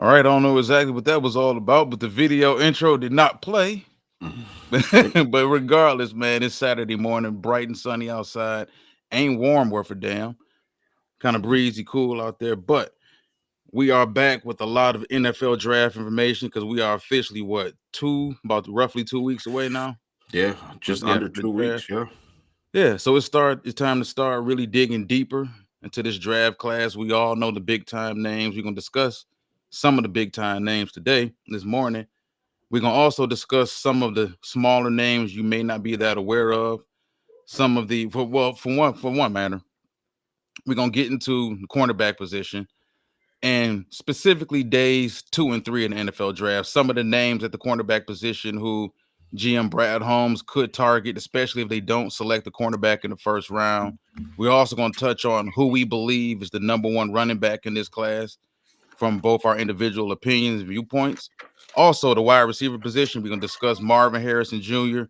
All right, I don't know exactly what that was all about, but the video intro did not play. But regardless, man, it's Saturday morning, bright and sunny outside. Ain't warm worth a damn. Kind of breezy, cool out there. But we are back with a lot of NFL draft information because we are officially about roughly 2 weeks away now. Yeah, just Yeah, under for the 2 weeks. draft. Yeah. Yeah, so it's time to start really digging deeper into this draft class. We all know the big time names. We're gonna discuss some of the big time names today, this morning. We're gonna also discuss some of the smaller names you may not be that aware of. Some of the for one matter, we're gonna get into the cornerback position and specifically days 2 and 3 in the NFL draft. Some of the names at the cornerback position who GM Brad Holmes could target, especially if they don't select the cornerback in the first round. We're also going to touch on who we believe is the number one running back in this class from both our individual opinions and viewpoints. Also, the wide receiver position, we're going to discuss Marvin Harrison Jr.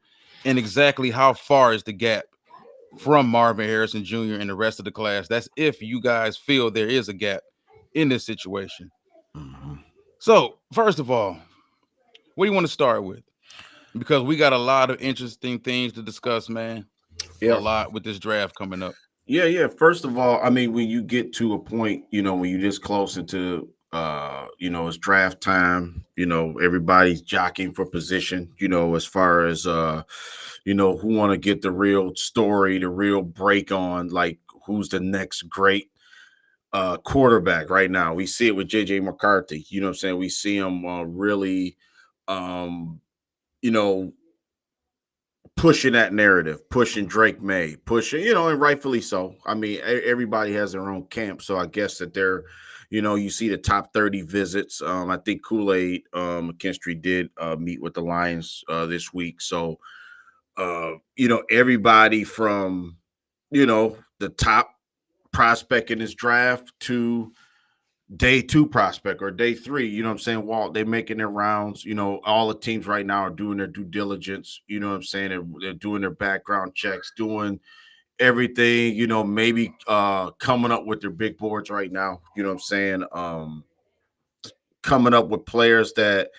and exactly how far is the gap from Marvin Harrison Jr. and the rest of the class. That's if you guys feel there is a gap in this situation. Mhm. So, first of all, what do you want to start with? Because we got a lot of interesting things to discuss, man. A Yeah. lot with this draft coming up. Yeah, yeah. First of all, I mean, when you get to a point, when you're this close into it's draft time, everybody's jockeying for position, as far as who want to get the real story, the real break on like who's the next great quarterback right now. We see it with JJ McCarthy, you know what I'm saying? We see him really um, you know, pushing that narrative, pushing Drake May, pushing, and rightfully so. I mean, everybody has their own camp, so I guess that they're, you see the top 30 visits. I think Kool-Aid McKinstry did meet with the Lions this week, so everybody from the top prospect in this draft to day two prospect or day three, you know what I'm saying? Walt, they're making their rounds. All the teams right now are doing their due diligence. You know what I'm saying? They're doing their background checks, doing everything, maybe coming up with their big boards right now. You know what I'm saying? Coming up with players that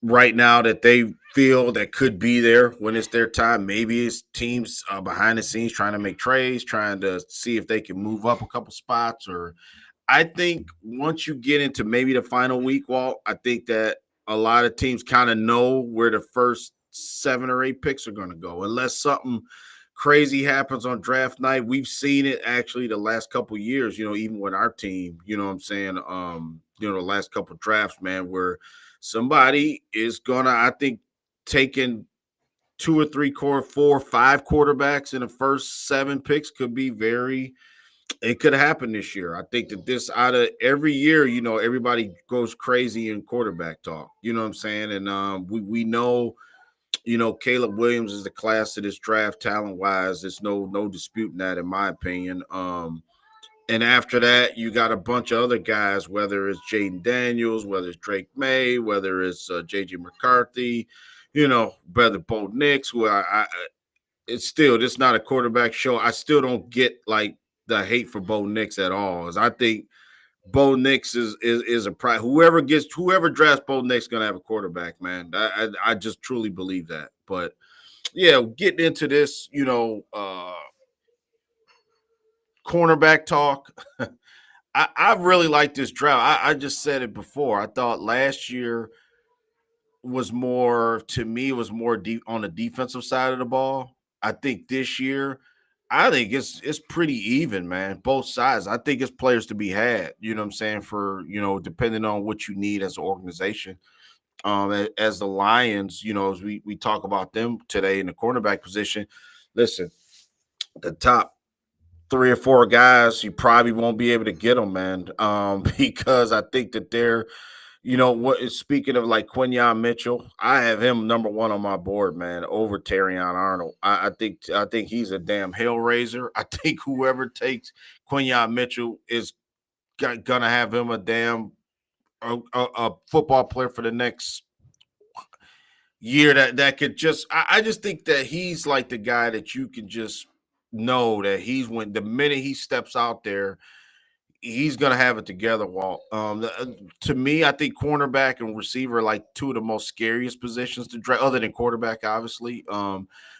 right now that they feel that could be there when it's their time. Maybe it's teams behind the scenes trying to make trades, trying to see if they can move up a couple spots. Or I think once you get into maybe the final week, Walt, I think that a lot of teams kind of know where the first 7 or 8 picks are going to go, unless something crazy happens on draft night. We've seen it actually the last couple of years, even with our team, you know what I'm saying? The last couple of drafts, man, where somebody is gonna, I think, taking 2 or 3 4 5 quarterbacks in the first 7 picks could be very, it could happen this year. I think that this out of every year, everybody goes crazy in quarterback talk. You know what I'm saying? And we know, Caleb Williams is the class of this draft talent wise. There's no disputing that in my opinion. And after that, you got a bunch of other guys, whether it's Jaden Daniels, whether it's Drake May, whether it's J.J. McCarthy, whether Bo Nix, who it's still, this not a quarterback show. I still don't get like the hate for Bo Nix at all. As I think Bo Nix is a pride. Whoever drafts Bo Nix gonna have a quarterback, man. I just truly believe that. But yeah, getting into this, cornerback talk. I really like this draft. I just said it before. I thought last year was more, to me, was more deep on the defensive side of the ball. I think this year, I think it's pretty even, man. Both sides. I think it's players to be had. You know what I'm saying? For depending on what you need as an organization. As the Lions, as we talk about them today in the cornerback position. Listen, the top 3 or 4 guys, you probably won't be able to get them, man. Because I think that they're, what is, speaking of like Quinyon Mitchell, I have him number one on my board, man, over Terrion Arnold. I think he's a damn hellraiser. I think whoever takes Quinyon Mitchell is gonna have him a damn a football player for the next year that could just I just think that he's like the guy that you can just know that he's when the minute he steps out there, he's gonna have it together, Walt. To me, I think cornerback and receiver are like two of the most scariest positions to draft, other than quarterback, obviously.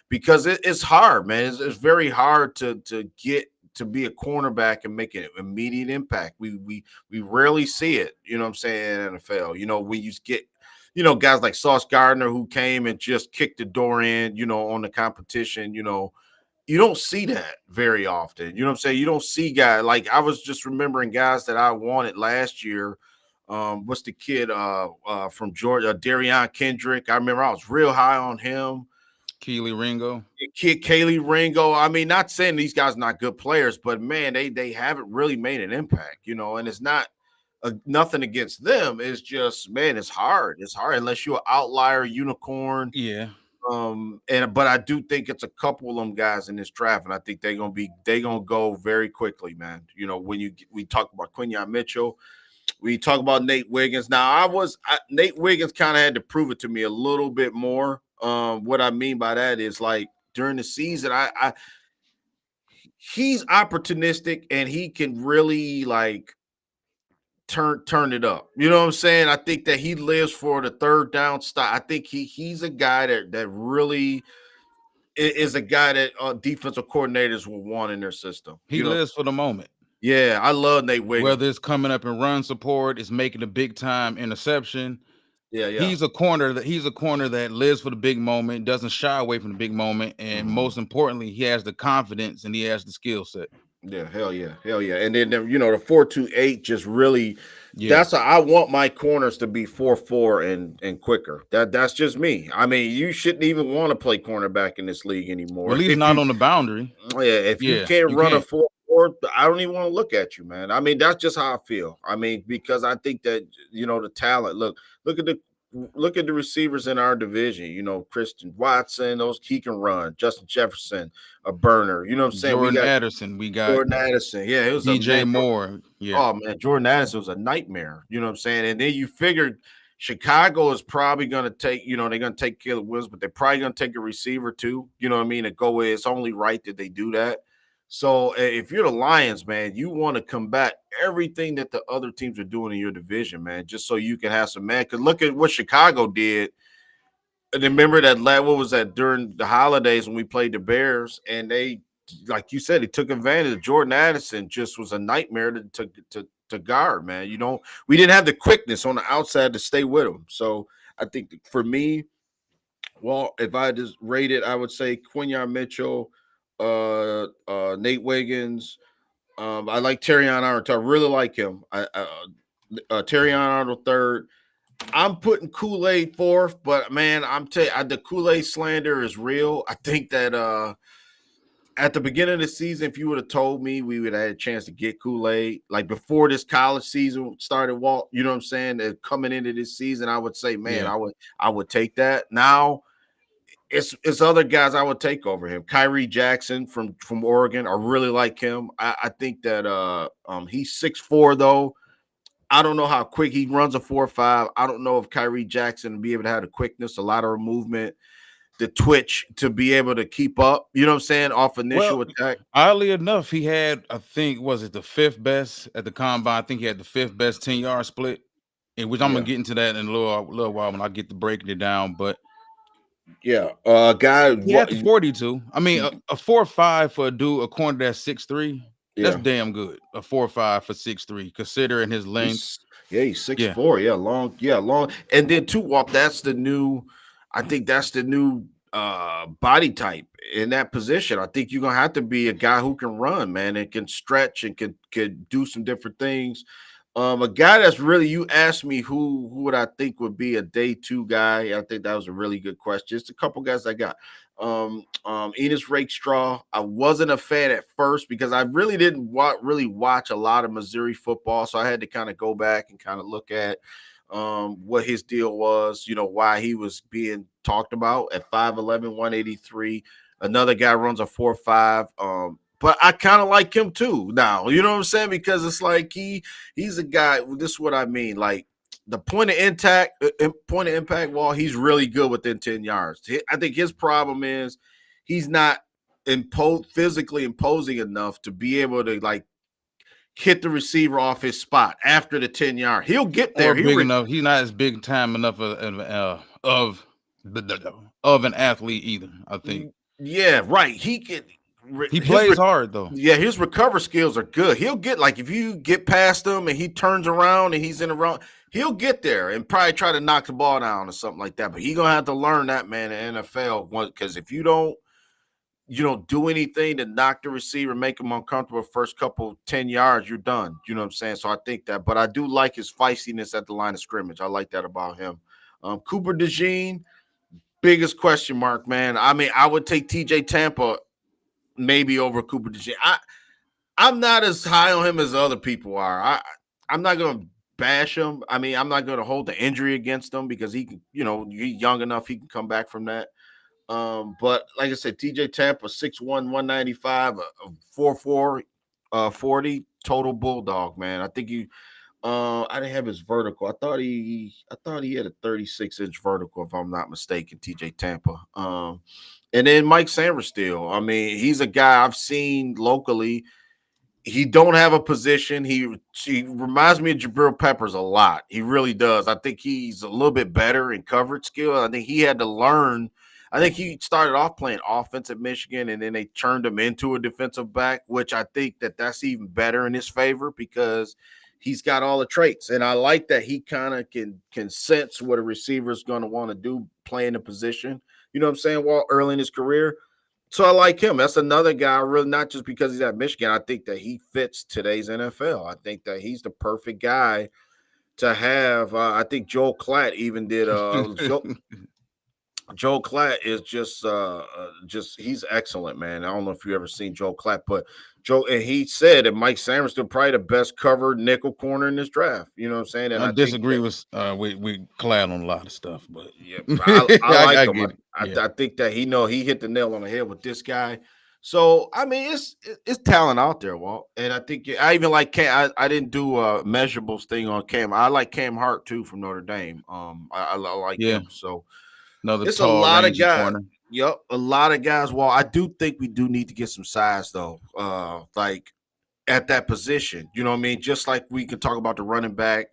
Because it's hard, man. It's very hard to get to be a cornerback and make an immediate impact. We rarely see it. You know what I'm saying in NFL. You know, when you get guys like Sauce Gardner who came and just kicked the door in. On the competition. You don't see that very often. You know what I'm saying? You don't see guys like I was just remembering guys that I wanted last year. What's the kid from Georgia, Darion Kendrick? I remember I was real high on him. Keely Ringo. Kid Kaylee Ringo. I mean, not saying these guys are not good players, but man, they haven't really made an impact, and it's not nothing against them. It's just, man, it's hard. It's hard unless you're an outlier unicorn. Yeah. But I do think it's a couple of them guys in this draft, and I think they gonna go very quickly, man. When we talk about Quinyon Mitchell, we talk about Nate Wiggins. Now, Nate Wiggins kind of had to prove it to me a little bit more. What I mean by that is, like, during the season, he's opportunistic and he can really, like, turn it up. You know what I'm saying? I think that he lives for the third down style. I think he's a guy that really is a guy that defensive coordinators will want in their system. He lives for the moment. Yeah, I love Nate Wiggins. Whether it's coming up and run support, it's making a big time interception. Yeah. He's a corner that lives for the big moment, doesn't shy away from the big moment, and most importantly, he has the confidence and he has the skill set. Yeah, hell yeah. And then the 4.28 just really. Yeah. That's I want my corners to be 4.4 and quicker. That's just me. I mean, you shouldn't even want to play cornerback in this league anymore. Well, at least not on the boundary. Yeah, if you can't run a 4.4, I don't even want to look at you, man. I mean, that's just how I feel. I mean, because I think that the talent. Look at the receivers in our division. Christian Watson, he can run. Justin Jefferson, a burner. You know what I'm saying? Jordan Addison. Yeah, it was DJ Moore. Yeah. Oh man, Jordan Addison was a nightmare. You know what I'm saying? And then you figured Chicago is probably going to take. They're going to take Caleb Williams, but they're probably going to take a receiver too. You know what I mean? To go with, it's only right that they do that. So if you're the Lions, man, you want to combat everything that the other teams are doing in your division, man, just so you can have some man. Because look at what Chicago did. And remember that what was that during the holidays when we played the Bears, and they, like you said, they took advantage of Jordan Addison. Just was a nightmare to guard, man. We didn't have the quickness on the outside to stay with him. So I think for me, well, if I just rate it, I would say Quinyon Mitchell, Nate Wiggins. I like Terrion Arnold. I really like him. Terrion Arnold third. I'm putting Kool-Aid fourth, but man, the Kool-Aid slander is real. I think that at the beginning of the season, if you would have told me we would have had a chance to get Kool-Aid, like before this college season started, Walt, you know what I'm saying? Coming into this season, I would say, man, yeah. I would take that. Now, it's other guys I would take over him. Kyrie Jackson from Oregon, I really like him. I think that he's 6'4", though. I don't know how quick he runs a 4.5. I don't know if Kyrie Jackson will be able to have the quickness, a lot of movement, the twitch to be able to keep up. You know what I'm saying? Off initial attack. Oddly enough, he had, I think, was it the fifth best at the combine? I think he had the fifth best 10-yard split, which I'm gonna get into that in a little while when I get to breaking it down. But yeah, guy, he had the 42. I mean, a 4.5 for a corner that's 6'3". That's damn good. A 4.5 for 6'3", considering his length. He's 6'4". Yeah, long. And then too, Walt, that's the new. I think that's the new body type in that position. I think you're gonna have to be a guy who can run, man, and can stretch and can do some different things. A guy that's really, you asked me who would I think would be a day two guy. I think that was a really good question. Just a couple guys I got. Enos Rakestraw. I wasn't a fan at first because I really didn't really watch a lot of Missouri football, so I had to kind of go back and kind of look at what his deal was, why he was being talked about at 5'11", 183. Another guy runs a 4.5. But I kind of like him too now. You know what I'm saying? Because it's like he's a guy. This is what I mean. Like the point of impact, Wall, he's really good within 10 yards. I think his problem is he's not physically imposing enough to be able to like hit the receiver off his spot after the 10-yard. He'll get or there. big enough. He's not as big time enough of an athlete either. I think Yeah, right. He can he his plays hard though. yeah, his recover skills are good. He'll get, like, if you get past him and he turns around and he's in the wrong, he'll get there and probably try to knock the ball down or something like that. But he's gonna have to learn that, man, in the NFL, because if you don't do anything to knock the receiver, make him uncomfortable first couple 10 yards, you're done. You know what I'm saying? So I think that, but I do like his feistiness at the line of scrimmage. I like that about him. Cooper DeJean, biggest question mark, man. I mean, I would take TJ Tampa maybe over Cooper DeJean. I'm not as high on him as other people are. I'm not gonna bash him. I mean, I'm not gonna hold the injury against him because he can, he's young enough, he can come back from that. But like I said, TJ Tampa, 6'1", 195, a 4'4", 40 total bulldog, man. I think I didn't have his vertical. I thought he had a 36-inch vertical, if I'm not mistaken, TJ Tampa. And then Mike Sainristil. I mean, he's a guy I've seen locally. He don't have a position. He reminds me of Jabril Peppers a lot. He really does. I think he's a little bit better in coverage skill. I think he had to learn. I think he started off playing offense at Michigan, and then they turned him into a defensive back, which I think that's even better in his favor because he's got all the traits. And I like that he kind of can sense what a receiver is going to want to do playing the position. You know what I'm saying? Well, early in his career. So I like him. That's another guy, really, not just because he's at Michigan. I think that he fits today's NFL. I think that he's the perfect guy to have. I think Joel Klatt even did. Joel Klatt is just he's excellent, man. I don't know if you ever seen Joel Klatt, but and he said that Mike Sainristil probably the best covered nickel corner in this draft. You know what I'm saying? And I I think disagree that, with Clad on a lot of stuff, but yeah, I like I him. get it. Yeah, I think that he hit the nail on the head with this guy. So I mean, it's talent out there, Walt. And I think I even like Cam. I didn't do a measurables thing on Cam. I like Cam Hart too from Notre Dame. I like yeah. him. So Another it's a tall, lot of rangy guys. corner. Yep, a lot of guys. Well, I do think we do need to get some size though. Like at that position. You know what I mean? Just like we can talk about the running back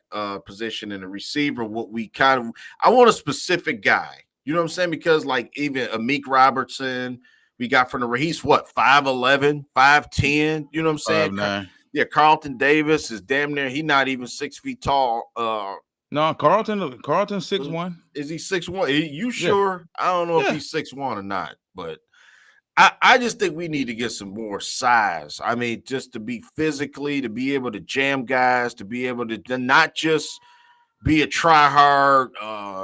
position and the receiver, what we I want a specific guy. You know what I'm saying? Because like even Amik Robertson, we got from he's what, 5'11, 5'10. You know what I'm saying? 5'9". Yeah, Carlton Davis is damn near, he not even 6 feet tall. No, Carlton 6'1". Is he 6'1"? You Yeah, sure? I don't know if yeah. he's 6'1" or not, but I just think we need to get some more size. I mean, just to be physically, to be able to jam guys, to be able to not just be a try hard,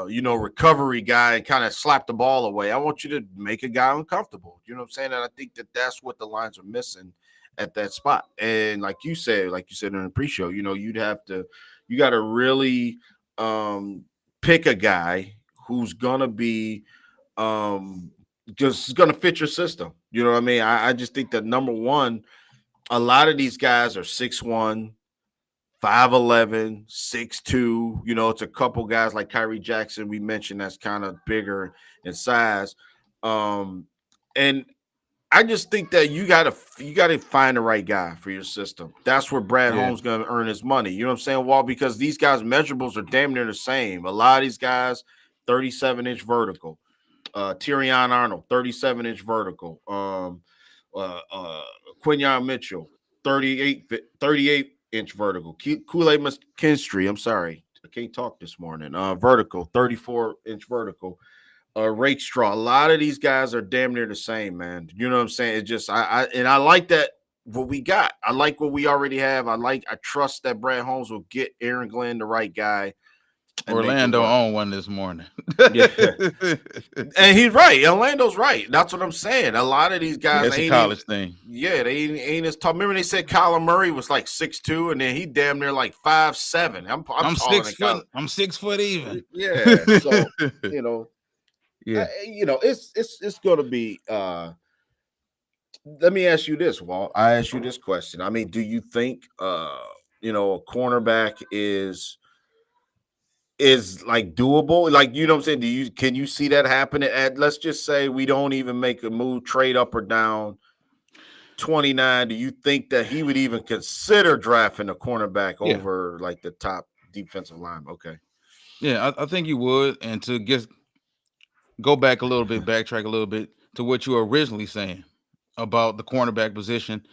recovery guy and kind of slap the ball away. I want you to make a guy uncomfortable. You know what I'm saying? And I think that that's what the Lions are missing at that spot. And like you said in the pre-show, you got to really pick a guy who's gonna be just gonna fit your system. You know what I mean? I just think that number one, a lot of these guys are 6'1", 5'11", 6'2". It's a couple guys like Kyrie Jackson we mentioned that's kind of bigger in size. And I just think that you gotta find the right guy for your system. That's where Brad Yeah. Holmes gonna earn his money. You know what I'm saying? Well, because these guys' measurables are damn near the same. A lot of these guys, 37-inch vertical. Tyrion Arnold, 37-inch vertical. Quinyon Mitchell, 38-inch vertical. Kool-Aid McKinstry, I'm sorry, I can't talk this morning. Vertical, 34-inch vertical. Straw. A lot of these guys are damn near the same, man. You know what I'm saying? It's just I like that what we got. I like what we already have. I trust that Brad Holmes will get Aaron Glenn the right guy and make it Orlando work. on one this morning. Yeah. And he's right. Orlando's right. That's what I'm saying. A lot of these Yeah, guys it's a ain't even, college thing. yeah, they ain't as tall. Remember they said Kyler Murray was like 6'2", and then he damn near like 5'7". I'm I'm taller six than foot. Kyler. I'm 6 foot even. Yeah. So, you know, Yeah. it's gonna be let me ask you this, Walt. I ask you this question. I mean, do you think a cornerback is like doable? Like, you know what I'm saying? Can you see that happening at, let's just say we don't even make a move, trade up or down? 29, do you think that he would even consider drafting a cornerback Yeah, over like the top defensive line? Okay. yeah, I think you would. And to get go back a little bit, backtrack a little bit to what you were originally saying about the cornerback position.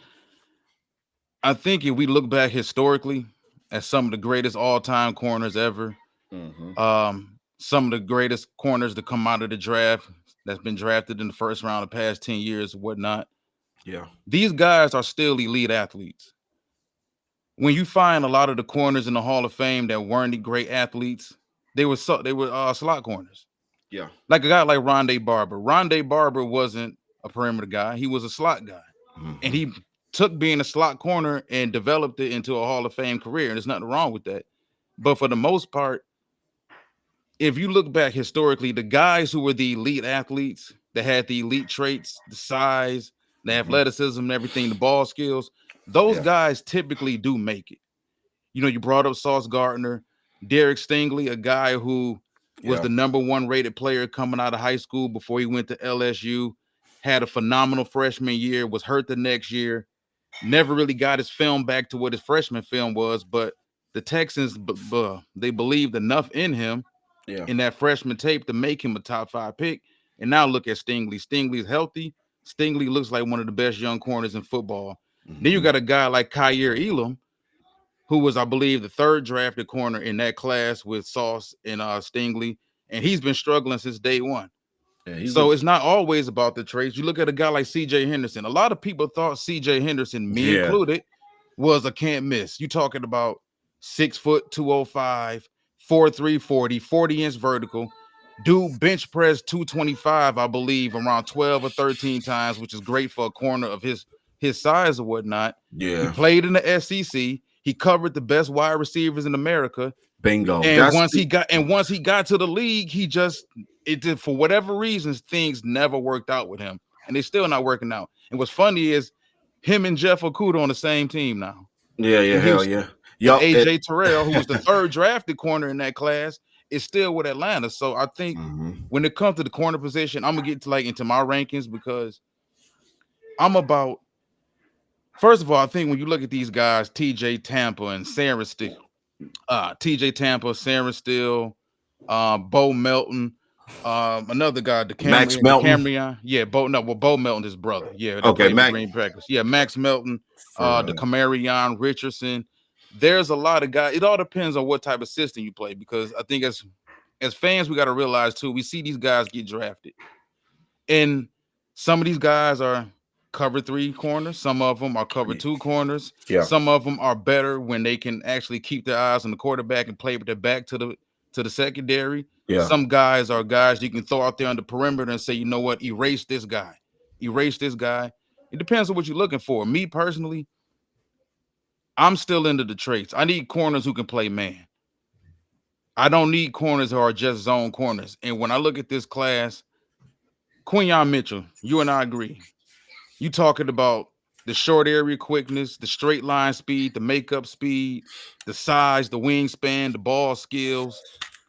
I think if we look back historically at some of the greatest all-time corners ever, Mm-hmm. some of the greatest corners to come out of the draft that's been drafted in the first round the past 10 years, whatnot. Yeah. These guys are still elite athletes. When you find a lot of the corners in the Hall of Fame that weren't great athletes, they were slot corners. Yeah. Like a guy like Rondé Barber. Rondé Barber wasn't a perimeter guy; he was a slot guy, and Mm-hmm. he took being a slot corner and developed it into a Hall of Fame career. And there's nothing wrong with that. But for the most part, if you look back historically, the guys who were the elite athletes that had the elite traits, the size, the Mm-hmm. athleticism, and everything, the ball skills, those Yeah. guys typically do make it. You know, you brought up Sauce Gardner, Derek Stingley, a guy who was Yeah. the number one rated player coming out of high school before he went to LSU, had a phenomenal freshman year, was hurt the next year, never really got his film back to what his freshman film was, but the Texans, they believed enough in him Yeah. in that freshman tape to make him a top 5 pick. And now look at Stingley. Stingley's healthy. Stingley looks like one of the best young corners in football. Then you Mm-hmm. got a guy like Kyer Elam, who was, I believe, the third drafted corner in that class with Sauce and Stingley, and he's been struggling since day one. Yeah. He's a So it's not always about the traits. You look at a guy like C.J. Henderson. A lot of people thought C.J. Henderson, me yeah. included, was a can't miss. You talking about 6', 205, 4'3", 40-inch vertical. Dude bench press 225, I believe, around 12 or 13 times, which is great for a corner of his size or whatnot. He Yeah. played in the SEC. He covered the best wide receivers in America. Bingo. And That's once the he got to the league, it did, for whatever reasons, things never worked out with him. And they're still not working out. And what's funny is him and Jeff Okuda on the same team now yeah. Yeah. in Hell Houston. yeah. And Yup. It. AJ Terrell, who was the third drafted corner in that class, is still with Atlanta. So I think Mm-hmm. when it comes to the corner position, I'm gonna get to into my rankings because I'm about first of all, I think when you look at these guys, TJ Tampa and Sarah Steele, TJ Tampa, Sarah Steele, Bo Melton, another guy, Max Melton. Bo Melton, his brother, that Okay. played for Max. Green Packers, Max Melton, the For Camarion Richardson. There's a lot of guys. It all depends on what type of system you play because I think as fans, we got to realize too, we see these guys get drafted, and some of these guys are cover 3 corners, some of them are cover 2 corners, yeah. some of them are better when they can actually keep their eyes on the quarterback and play with their back to the secondary. Yeah. Some guys are guys you can throw out there on the perimeter and say, you know what, erase this guy. It depends on what you're looking for. Me personally, I'm still into the traits. I need corners who can play man. I don't need corners who are just zone corners. And when I look at this class, Quinyon Mitchell, you and I agree. You talking about the short area quickness, the straight line speed, the makeup speed, the size, the wingspan, the ball skills,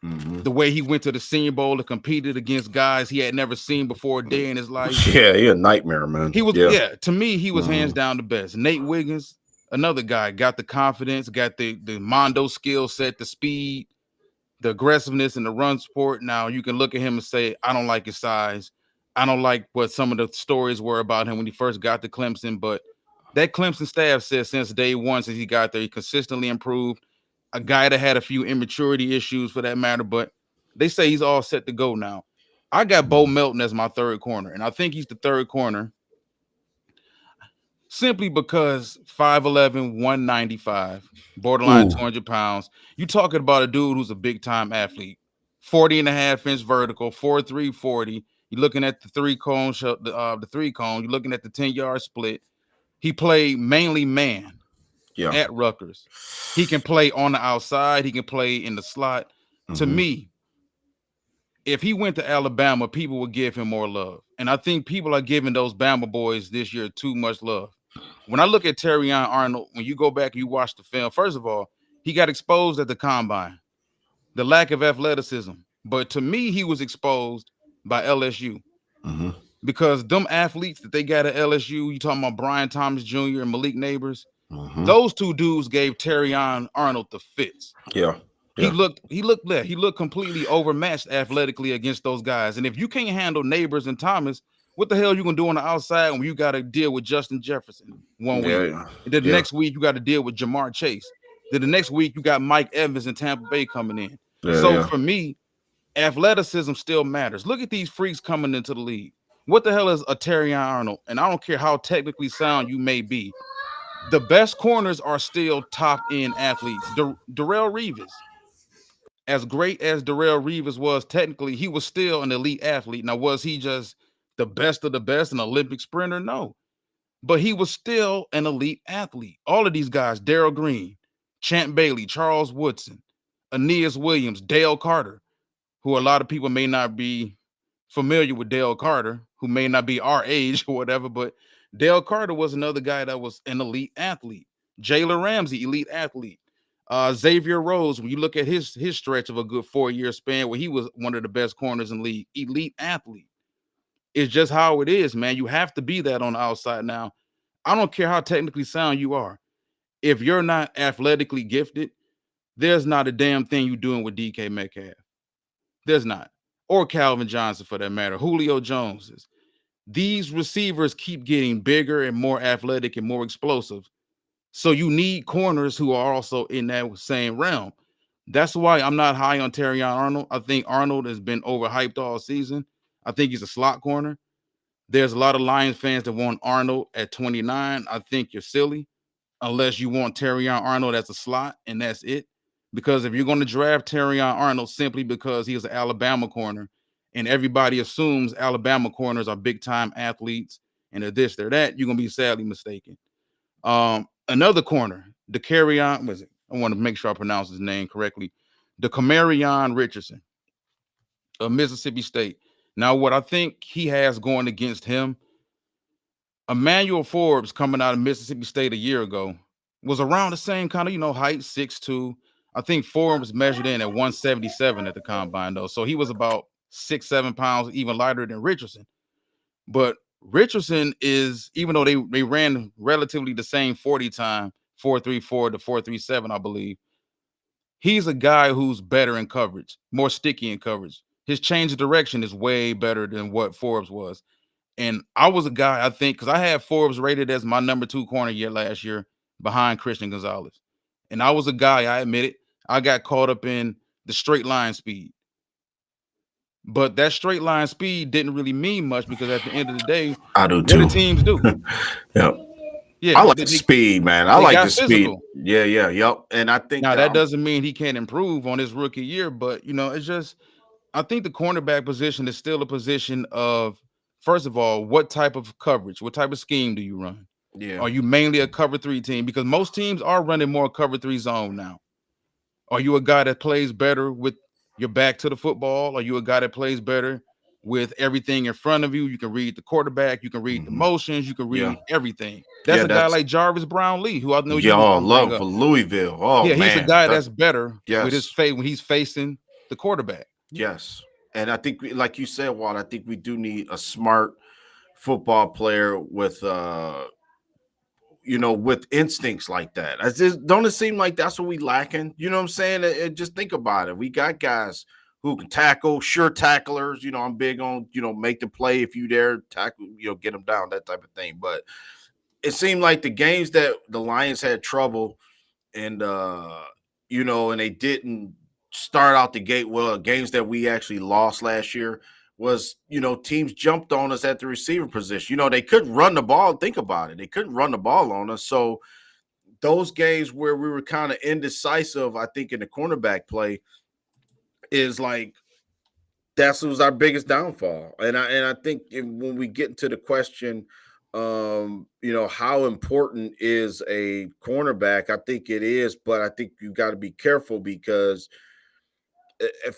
Mm-hmm. the way he went to the Senior Bowl and competed against guys he had never seen before a day in his life. Yeah, he a nightmare, man. He was, Yeah. to me, he was hands down the best. Nate Wiggins, another guy, got the confidence, got the Mondo skill set, the speed, the aggressiveness, and the run support. Now you can look at him and say, I don't like his size. I don't like what some of the stories were about him when he first got to Clemson, but that Clemson staff says since day one, since he got there, he consistently improved. A guy that had a few immaturity issues for that matter, but they say he's all set to go now. I got Bo Melton as my third corner, and I think he's the third corner simply because 5'11", 195, borderline Ooh. 200 pounds. You talking about a dude who's a big time athlete, 40.5-inch vertical, 4'3", 40. You're looking at the three cone, You're looking at the 10-yard split. He played mainly man Yeah. at Rutgers. He can play on the outside. He can play in the slot. To me, if he went to Alabama, people would give him more love. And I think people are giving those Bama boys this year too much love. When I look at Terrion Arnold, when you go back and you watch the film, first of all, he got exposed at the combine, the lack of athleticism. But to me, he was exposed by LSU. because them athletes that they got at LSU, you talking about Brian Thomas Jr. and Malik Neighbors, Hmm. those two dudes gave Terrion Arnold the fits. Yeah. He Yeah. looked there. He looked completely overmatched athletically against those guys. And if you can't handle Neighbors and Thomas, what the hell are you gonna do on the outside when you got to deal with Justin Jefferson one week, Yeah. and then the Yeah. next week you got to deal with Jamar Chase. Then the next week you got Mike Evans in Tampa Bay coming in. Yeah. So Yeah. for me, athleticism still matters. Look at these freaks coming into the league. What the hell is a Terrion Arnold? And I don't care how technically sound you may be. The best corners are still top end athletes. Darrell Reeves, as great as Darrell Reeves was technically, he was still an elite athlete. Now, was he just the best of the best, an Olympic sprinter? No, but he was still an elite athlete. All of these guys, Darrell Green, Champ Bailey, Charles Woodson, Aeneas Williams, Dale Carter, who a lot of people may not be familiar with Dale Carter, who may not be our age or whatever, but Dale Carter was another guy that was an elite athlete. Jalen Ramsey, elite athlete. Xavier Rose, when you look at his stretch of a good 4-year span where he was one of the best corners in the league, elite athlete. It's just how it is, man. You have to be that on the outside now. I don't care how technically sound you are. If you're not athletically gifted, there's not a damn thing you doing with DK Metcalf. There's not. Or Calvin Johnson for that matter. Julio Jones is. These receivers keep getting bigger and more athletic and more explosive. So you need corners who are also in that same realm. That's why I'm not high on Terrion Arnold. I think Arnold has been overhyped all season. I think he's a slot corner. There's a lot of Lions fans that want Arnold at 29. I think you're silly unless you want Terrion Arnold as a slot and that's it. Because if you're going to draft Terrion Arnold simply because he's an Alabama corner and everybody assumes Alabama corners are big time athletes and they're this, they're that, you're going to be sadly mistaken. Another corner, DeCarrion, was it? I want to make sure I pronounce his name correctly. DeCamarion Richardson of Mississippi State. Now, what I think he has going against him, Emmanuel Forbes coming out of Mississippi State a year ago was around the same kind of, height, 6'2". I think Forbes measured in at 177 at the combine, though. So he was about 6, 7 pounds, even lighter than Richardson. But Richardson is, even though they ran relatively the same 40 time, 4.34 to 4.37, I believe, he's a guy who's better in coverage, more sticky in coverage. His change of direction is way better than what Forbes was. And I was a guy, I think, because I had Forbes rated as my number 2 corner last year behind Christian Gonzalez. And I was a guy, I admit it, I got caught up in the straight line speed. But that straight line speed didn't really mean much because at the end of the day, I do what do too. teams do? Yeah. Yeah, I like they, the they, speed, man. I they like the got speed. physical. Yeah, yeah, yep. And I think Now, that doesn't mean he can't improve on his rookie year, but, it's just, I think the cornerback position is still a position of, first of all, what type of coverage, what type of scheme do you run? yeah, Are you mainly a cover 3 team? Because most teams are running more cover 3 zone now. Are you a guy that plays better with your back to the football? Are you a guy that plays better with everything in front of you? You can read the quarterback, you can read the hmm motions, you can yeah, read everything. That's yeah. a guy That's like Jarvis Brown-Lee, who I know you was y'all going to bring love for up. Louisville. Oh Yeah, he's a man, guy that that's better with his yes, face when he's facing the quarterback. yes. And I think, like you said, Walt, I think we do need a smart football player with with instincts like that. I just don't it seem like that's what we lacking? You know what I'm saying? Just think about it. We got guys who can tackle, sure tacklers. I'm big on make the play if you dare tackle, get them down, that type of thing. But it seemed like the games that the Lions had trouble and and they didn't start out the gate well. Games that we actually lost last year was teams jumped on us at the receiver position. They couldn't run the ball. Think about it, they couldn't run the ball on us. So those games where we were kind of indecisive, I think in the cornerback play is like that was our biggest downfall. And I think when we get into the question, how important is a cornerback? I think it is, but I think you got to be careful because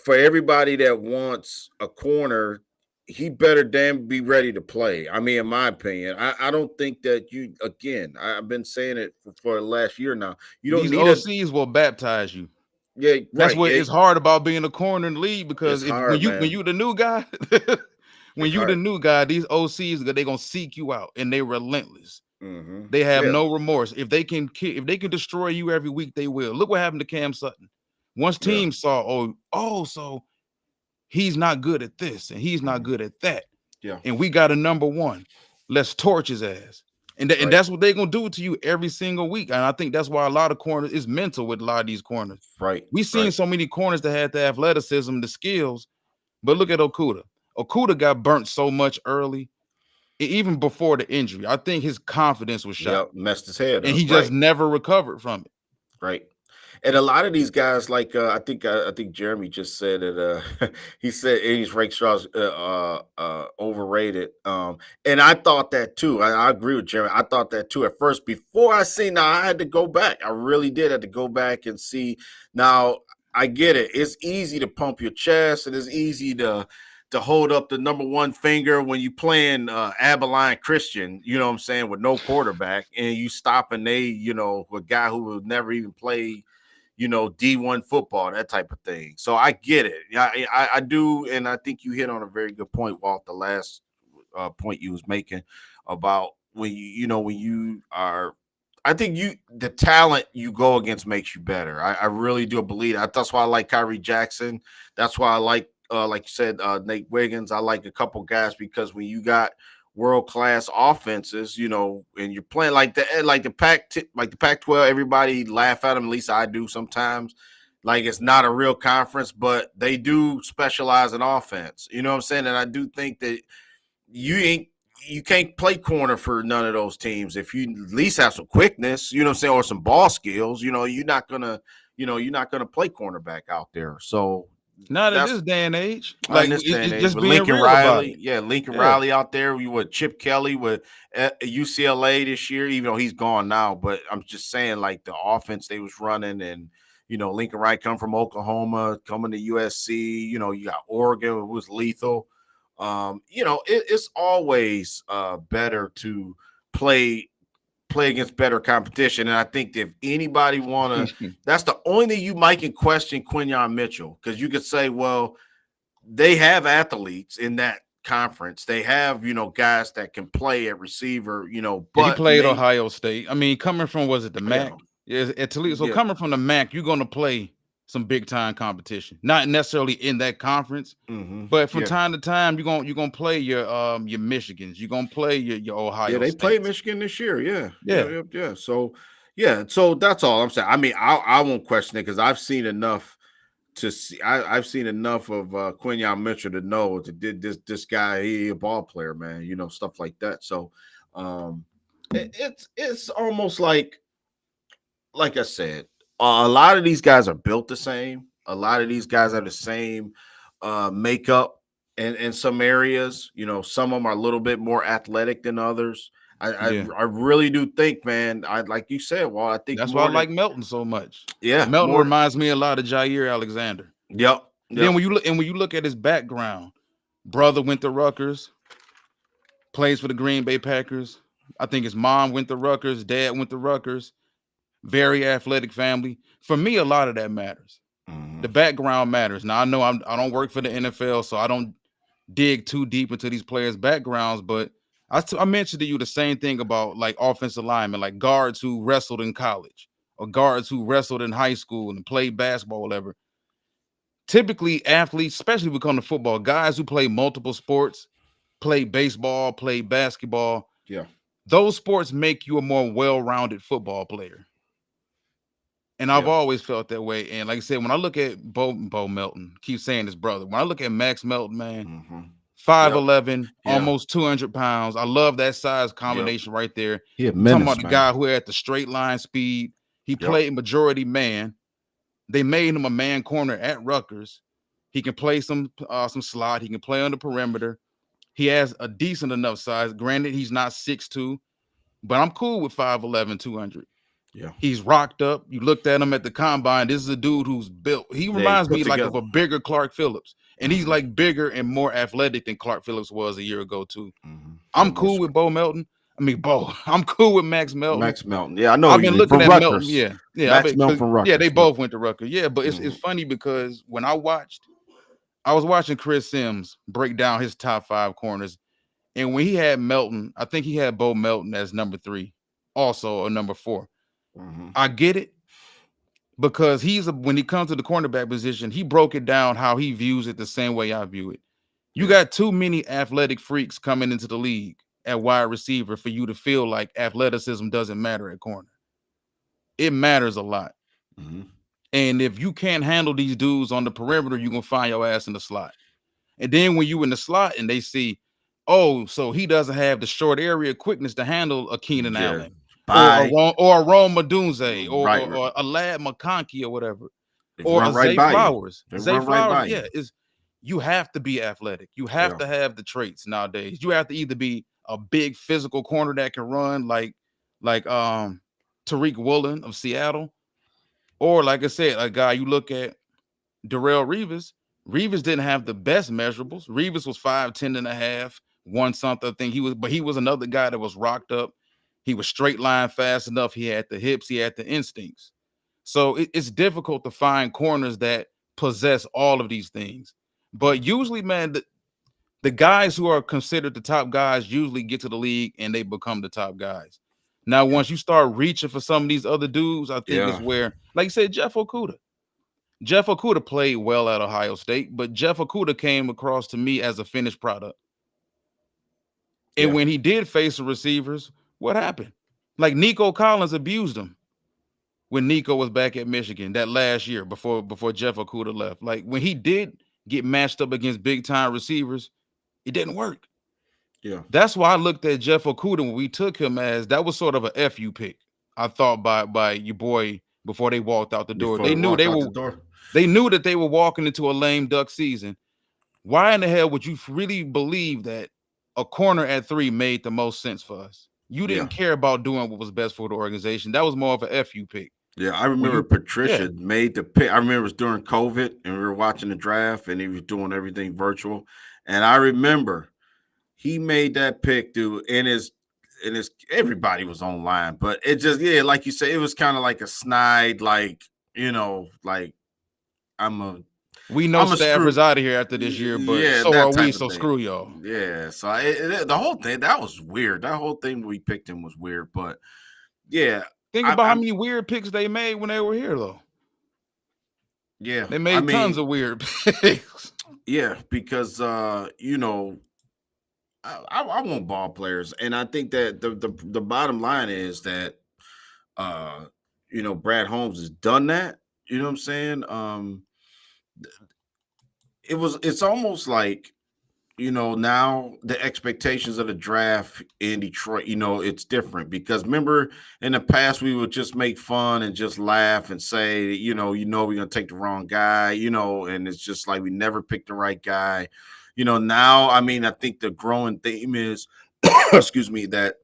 for everybody that wants a corner, he better damn be ready to play. I mean, in my opinion, I don't think that I've been saying it for the last year now. You don't These need a OCs will baptize you. yeah, That's right. what Yeah, is hard about being a corner in the league it's because if when hard, you when man. you the new guy, when you the new guy, these OCs they gonna seek you out and they relentless. They have Yeah, no remorse. If they can destroy you every week, they will. Look what happened to Cam Sutton. Once yeah, teams saw, so he's not good at this and he's not mhm, good at that, yeah, and we got a number one. Let's torch his ass. And right, that's what they're gonna do to you every single week. And I think that's why a lot of corners is mental with a lot of these corners. right, We've seen right. so many corners that had the athleticism, the skills, but look at Okuda. Okuda got burnt so much early, even before the injury. I think his confidence was shot, Yep, messed his head and up. he just Right, never recovered from it. right. And a lot of these guys, like I think Jeremy just said it. He said English Rake Straw's overrated. And I thought that too. I agree with Jeremy. I thought that too at first. Before I seen, now I had to go back. I really did have to go back and see. Now I get it. It's easy to pump your chest, and it's easy to hold up the number one finger when you playing Abilene Christian, you know what I'm saying, with no quarterback, and you stopping a guy who will never even play, D1 football, that type of thing. So I get it. I do, and I think you hit on a very good point, Walt. The last point you was making about when you are. I think the talent you go against makes you better. I really do believe that. That's why I like Kyrie Jackson. That's why I like you said, Nate Wiggins. I like a couple guys because when you got world class offenses, and you're playing like the Pac-12, everybody laugh at them. At least I do sometimes. Like it's not a real conference, but they do specialize in offense. You know what I'm saying? And I do think that you can't play corner for none of those teams if you at least have some quickness. You know what I'm saying, or some ball skills. You're not gonna play cornerback out there. So Not at that's this day and age. I Like understand it's age, just but being Lincoln real about it. Riley, yeah, Lincoln Yeah. Riley out there. We with Chip Kelly with UCLA this year, even though he's gone now. But I'm just saying, like the offense they was running, and Lincoln Riley come from Oklahoma, coming to USC. You got Oregon, who was lethal. It's always better to play against better competition. And I think if anybody that's the only thing you might can question Quinyon Mitchell, because you could say, well, they have athletes in that conference. They have, guys that can play at receiver, He but played Ohio State. I mean, coming from was it the yeah, MAC? Yeah, at Toledo. So yeah, coming from the MAC, you're going to play some big time competition. Not necessarily in that conference, but from yeah. time to time, you're gonna play your Michigans. You're gonna play your Yeah, Ohio they play States. Michigan this year. Yeah, yeah, Yeah. yeah, yeah. So, yeah, so that's all I'm saying. I mean, I won't question it because I've seen enough to see. I've seen enough of Quinyon Mitchell to know that this guy, he a ball player, man. Stuff like that. So, it's almost like I said, a lot of these guys are built the same. A lot of these guys are the same makeup in some areas. Some of them are a little bit more athletic than others. I, I, Yeah. I really do think, man. I like you said. Well, I think That's why I more than like Melton so much. yeah, Melton more. reminds me a lot of Jair Alexander. Yep, Then yep. when you look at his background, brother went to Rutgers, plays for the Green Bay Packers. I think his mom went to Rutgers, dad went to Rutgers. Very athletic family. For me, a lot of that matters. The Mhm. background matters. Now I know I don't work for the NFL, so I don't dig too deep into these players' backgrounds. But I mentioned to you the same thing about like offensive linemen, like guards who wrestled in college or guards who wrestled in high school and played basketball, whatever. Typically, athletes, especially when it comes to football, guys who play multiple sports, play baseball, play basketball. Yeah, Those sports make you a more well-rounded football player. And I've yeah. always felt that way. And like I said, when I look at Bo Melton, keep saying his brother. When I look at Max Melton, man, Hmm. Yep. 5'11, Yeah. almost 200 pounds. I love that size Yep. combination right there. He a You're talking about menace, the man. guy who had the straight line speed. He Yep. played majority man. They made him a man corner at Rutgers. He can play some slot. He can play on the perimeter. He has a decent enough size. Granted, he's not 6'2", but I'm cool with 5'11, 200. Yeah. He's rocked up. You looked at him at the combine. This is a dude who's built. He They reminds put me like of together. a bigger Clark Phillips. And he's Hmm. like bigger and more athletic than Clark Phillips was a year ago, too. Yeah, I'm cool with Bo Melton. I mean, Bo, I'm cool with Max Melton. Max Melton. Yeah, I know I've been you looking from at Melton. Rutgers. Yeah. Yeah. Max Melton from Yeah, they Rutgers. Yep. both went to Rutgers. Yeah, but it's Hmm. funny because when I watched, I was watching Chris Sims break down his top 5 corners, and when he had Melton, I think he had Bo Melton as number 3, also a number 4. Mm-hmm. I get it because when he comes to the cornerback position, he broke it down how he views it the same way I view it. You Yeah. got too many athletic freaks coming into the league at wide receiver for you to feel like athleticism doesn't matter at corner. It matters a lot. Mm-hmm. And if you can't handle these dudes on the perimeter, you're gonna find your ass in the slot. And then when you in the slot and they see, oh, so he doesn't have the short area quickness to handle a Keenan Yeah. Allen Bye. or a Rome Madunze Right. or a Lad McConkey or whatever, They or run a right Zay by you. Flowers. They Zay run right Flowers, by yeah, you. is you have to be athletic. You have Yeah. to have the traits nowadays. You have to either be a big physical corner that can run like Tariq Woolen of Seattle, or like I said, a guy you look at Darrell Reeves. Reeves didn't have the best measurables. Reeves was 5'10 and a half, one something. I think he was another guy that was rocked up. He was straight line fast enough. He had the hips, he had the instincts. So it's difficult to find corners that possess all of these things. But usually, man, the guys who are considered the top guys usually get to the league and they become the top guys. Now, Yeah. once you start reaching for some of these other dudes, I think it's Yeah. where, like you said, Jeff Okuda. Jeff Okuda played well at Ohio State, but Jeff Okuda came across to me as a finished product. And Yeah. when he did face the receivers, what happened? Like Nico Collins abused him when Nico was back at Michigan that last year before Jeff Okuda left. Like when he did get matched up against big time receivers, it didn't work. Yeah. That's why I looked at Jeff Okuda when we took him as that was sort of a FU pick. I thought by your boy before they walked out the door. Before they walked out the door. They knew that they were walking into a lame duck season. Why in the hell would you really believe that a corner at 3 made the most sense for us? You Yeah. didn't care about doing what was best for the organization. That was more of a FU pick. Yeah, I When remember you, yeah, Patricia made the pick. I remember it was during COVID and we were watching the draft and he was doing everything virtual. And I remember he made that pick, dude, and his everybody was online, but it just like you said, it was kind of like a snide, like, like I'm a we know I'm a screw. Stafford's out of here after this year, but Yeah, so that are we. type of So thing. screw y'all. Yeah, so the whole thing that was weird. That whole thing we picked him was weird, but yeah, Think about how I'm many weird picks they made when they were here, though. yeah. They I made tons mean, of weird picks. yeah, because I want ball players, and I think that the bottom line is that uh Brad Holmes has done that. You know what I'm saying? It's almost like now the expectations of the draft in Detroit, it's different because remember in the past we would just make fun and just laugh and say, we're gonna take the wrong guy, and it's just like we never picked the right guy. Now I mean I think the growing theme is excuse me, that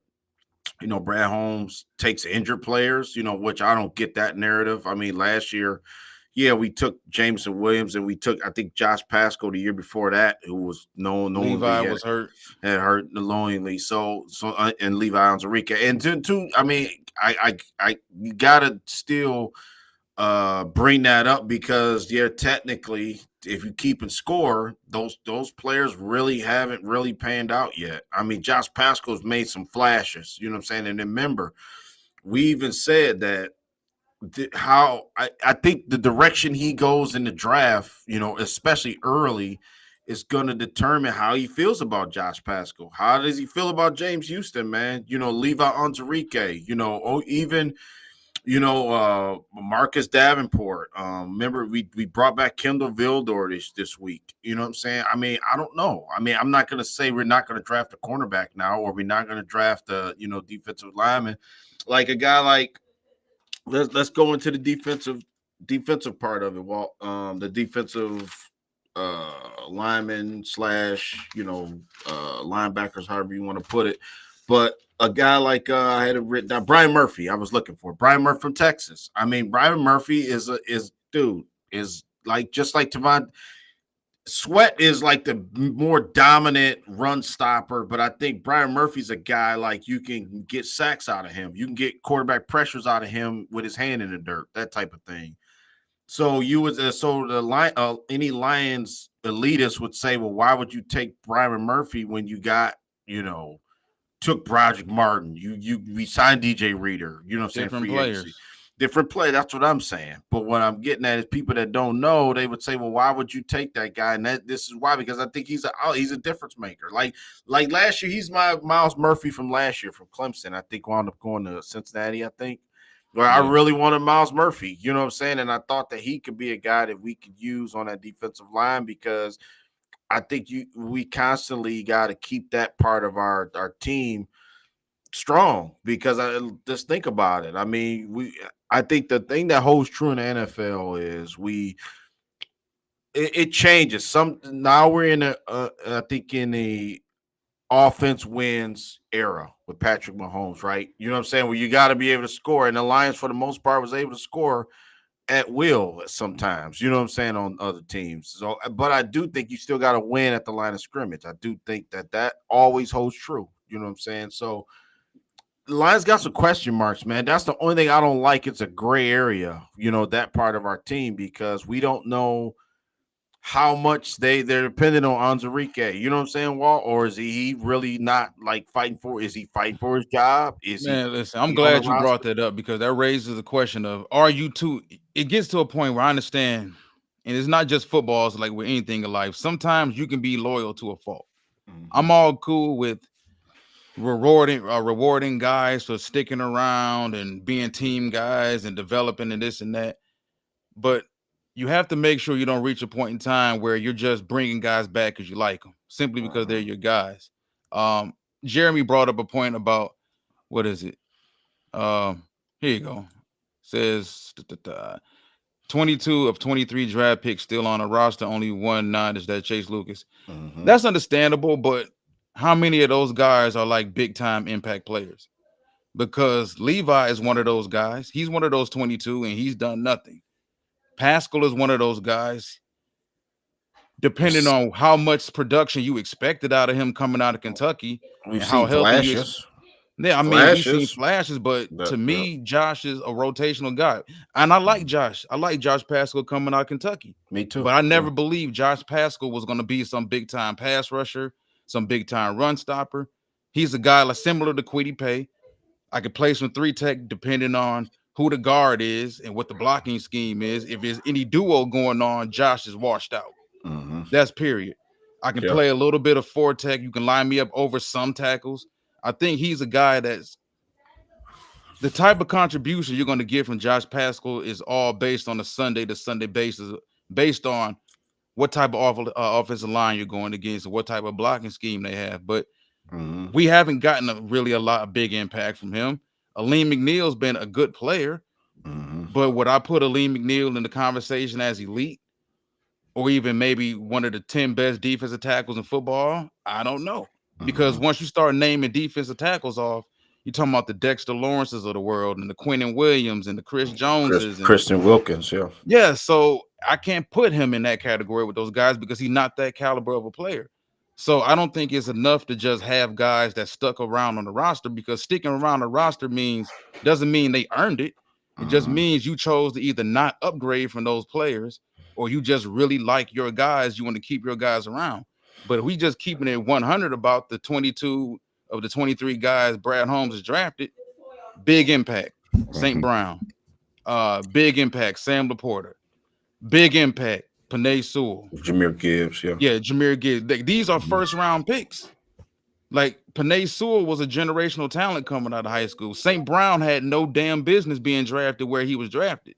Brad Holmes takes injured players, which I don't get that narrative. I mean, last year, yeah, we took Jameson Williams and we took, I think, Josh Pascal the year before that, who was knowingly Levi was hurt. had hurt knowingly. And Levi Onwuzurike. And two, I mean, I you gotta still bring that up because technically, if you keep in score, those players really haven't really panned out yet. I mean, Josh Pascal's made some flashes, you know what I'm saying? And remember, we even said that how I think the direction he goes in the draft, especially early, is going to determine how he feels about Josh Pascal. How does he feel about James Houston, man? Levi Onwuzurike, even Marcus Davenport. Remember, we brought back Kendall Vildor this week. You know what I'm saying? I mean, I don't know. I mean, I'm not going to say we're not going to draft a cornerback now, or we're not going to draft a defensive lineman, like a guy like. Let's go into the defensive part of it. Well, the defensive lineman slash linebackers, however you want to put it. But a guy like I had it written down, Brian Murphy. I was looking for Brian Murphy from Texas. I mean, Brian Murphy is like just like Tavon. Sweat is like the more dominant run stopper, but I think Brian Murphy's a guy like you can get sacks out of him. You can get quarterback pressures out of him with his hand in the dirt, that type of thing. So you would so the line any Lions elitists would say, well, why would you take Byron Murphy when you got, took Broderick Martin, we signed DJ Reader, I'm saying, Different free agency. players. Different play. That's what I'm saying. But what I'm getting at is people that don't know, they would say, well, why would you take that guy? And this is why, because I think he's a difference maker. Like last year, he's my Miles Murphy from last year from Clemson. I think wound up going to Cincinnati, I think. Where I Yeah. really wanted Miles Murphy, you know what I'm saying? And I thought that he could be a guy that we could use on that defensive line, because I think we constantly got to keep that part of our team strong, because I just think about it. I mean, I think the thing that holds true in the NFL is it changes. Now we're in I think in the offense wins era with Patrick Mahomes, right? You know what I'm saying? Where you got to be able to score, and the Lions for the most part was able to score at will sometimes, you know what I'm saying, on other teams. So, but I do think you still got to win at the line of scrimmage. I do think that always holds true. You know what I'm saying? So the Lions got some question marks, man. That's the only thing I don't like. It's a gray area, that part of our team, because we don't know how much they're dependent on Anzarike. You know what I'm saying, Walt? Or is he really not like fighting for? Is he fighting for his job? Is Man, listen, I'm he on the glad you brought roster? that up because that raises the question of, are you too? It gets to a point where I understand, and it's not just football, it's like with anything in life. Sometimes you can be loyal to a fault. Mm-hmm. I'm all cool with rewarding guys for sticking around and being team guys and developing and this and that. But you have to make sure you don't reach a point in time where you're just bringing guys back because you like them, simply because they're your guys. Um, Jeremy brought up a point about, what is it? Here you go. Says 22 of 23 draft picks still on the roster. Only one non is that Chase Lucas. Mm-hmm. That's understandable, but how many of those guys are like big time impact players? Because Levi is one of those guys. He's one of those 22 and he's done nothing. Pascal is one of those guys. Depending on how much production you expected out of him coming out of Kentucky We've and how seen healthy flashes. yeah, I mean, we've seen Flashes. flashes, but That, to yeah. me, Josh is a rotational guy. And I like Josh. I like Josh Pascal coming out of Kentucky. Me too. But I Yeah. never believed Josh Pascal was going to be some big time pass rusher, some big time run stopper. He's a guy like similar to Quiddy Pay. I could play some three tech depending on who the guard is and what the blocking scheme is. If there's any duo going on, Josh is washed out. Mm-hmm. That's period. I can Yeah. play a little bit of four tech. You can line me up over some tackles. I think he's a guy that's the type of contribution you're going to get from Josh Pascal is all based on a Sunday to Sunday basis, based on what type of offensive line you're going against and what type of blocking scheme they have. But Mm-hmm. we haven't gotten really a lot of big impact from him. Aleem McNeil's been a good player, Mm-hmm. but would I put Aleem McNeil in the conversation as elite or even maybe one of the 10 best defensive tackles in football? I don't know. Because Mm-hmm. once you start naming defensive tackles off, you're talking about the Dexter Lawrences of the world and the Quentin Williams and the Chris Joneses and Christian Wilkins. Yeah. yeah, so I can't put him in that category with those guys because he's not that caliber of a player. So I don't think it's enough to just have guys that stuck around on the roster, because sticking around the roster doesn't mean they earned it. It just Mm-hmm. means you chose to either not upgrade from those players or you just really like your guys. You want to keep your guys around. But if we just keeping it 100 about the 22 of the 23 guys Brad Holmes has drafted, big impact. St. Mm-hmm. Brown, big impact. Sam Laporta, big impact. Panay Sewell. Jameer Gibbs. Yeah. Yeah, Jameer Gibbs. These are Mm-hmm. first round picks. Like Panay Sewell was a generational talent coming out of high school. St. Brown had no damn business being drafted where he was drafted.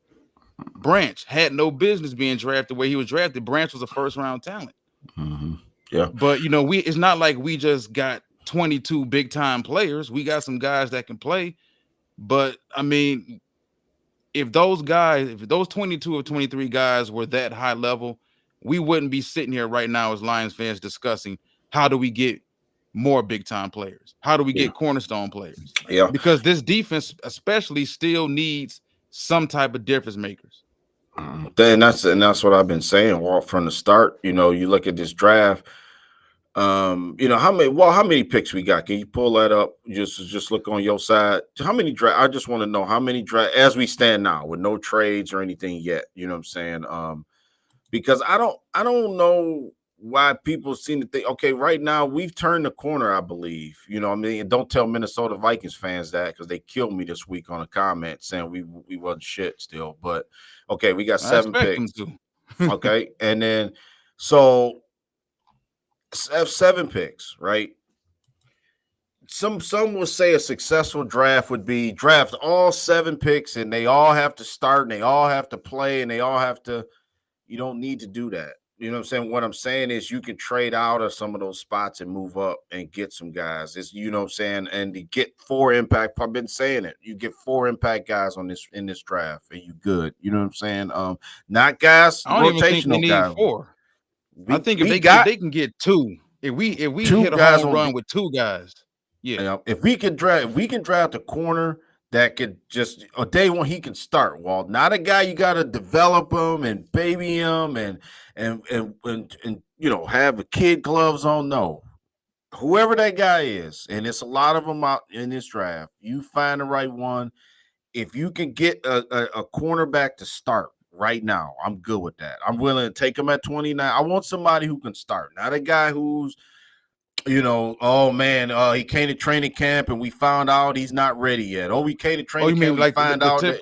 Branch had no business being drafted where he was drafted. Branch was a first round talent. Mm-hmm. Yeah. But it's not like we just got 22 big time players. We got some guys that can play. But I mean, if those 22 or 23 guys were that high level, we wouldn't be sitting here right now as Lions fans discussing how do we get more big time players? How do we Yeah. get cornerstone players? Yeah. Because this defense especially still needs some type of difference makers. And that's what I've been saying, Walt, from the start. You look at this draft. How many picks we got? Can you pull that up? Just look on your side. How many draft? I just want to know how many draft as we stand now with no trades or anything yet. You know what I'm saying? because I don't know why people seem to think, okay, right now we've turned the corner, I believe. I mean, and don't tell Minnesota Vikings fans that, because they killed me this week on a comment saying we wasn't shit still. But okay, we got I seven expect them picks. to. Okay, and then so have 7 picks, right? Some will say a successful draft would be draft all 7 picks and they all have to start and they all have to play and they all have to. You don't need to do that. You know what I'm saying? What I'm saying is you can trade out of some of those spots and move up and get some guys. It's, you know what I'm saying? And to get 4 impact, I've been saying it. You get 4 impact guys on this in this draft and you good. You know what I'm saying? Not guys, I don't even think they rotational need guys. 4. I think if We they if got they can get 2, if we two hit a guys home on. run with 2 guys, yeah. If we can draft a corner that could just a day one he can start. Walt, not a guy you got to develop him and baby him and have a kid gloves on. No, whoever that guy is, and it's a lot of them out in this draft. You find the right one. If you can get a cornerback to start right now, I'm good with that. I'm willing to take him at 29. I want somebody who can start, not a guy who's oh man, he came to training camp and we found out he's not ready yet. Oh, we came to Oh, training you mean camp, we like find out that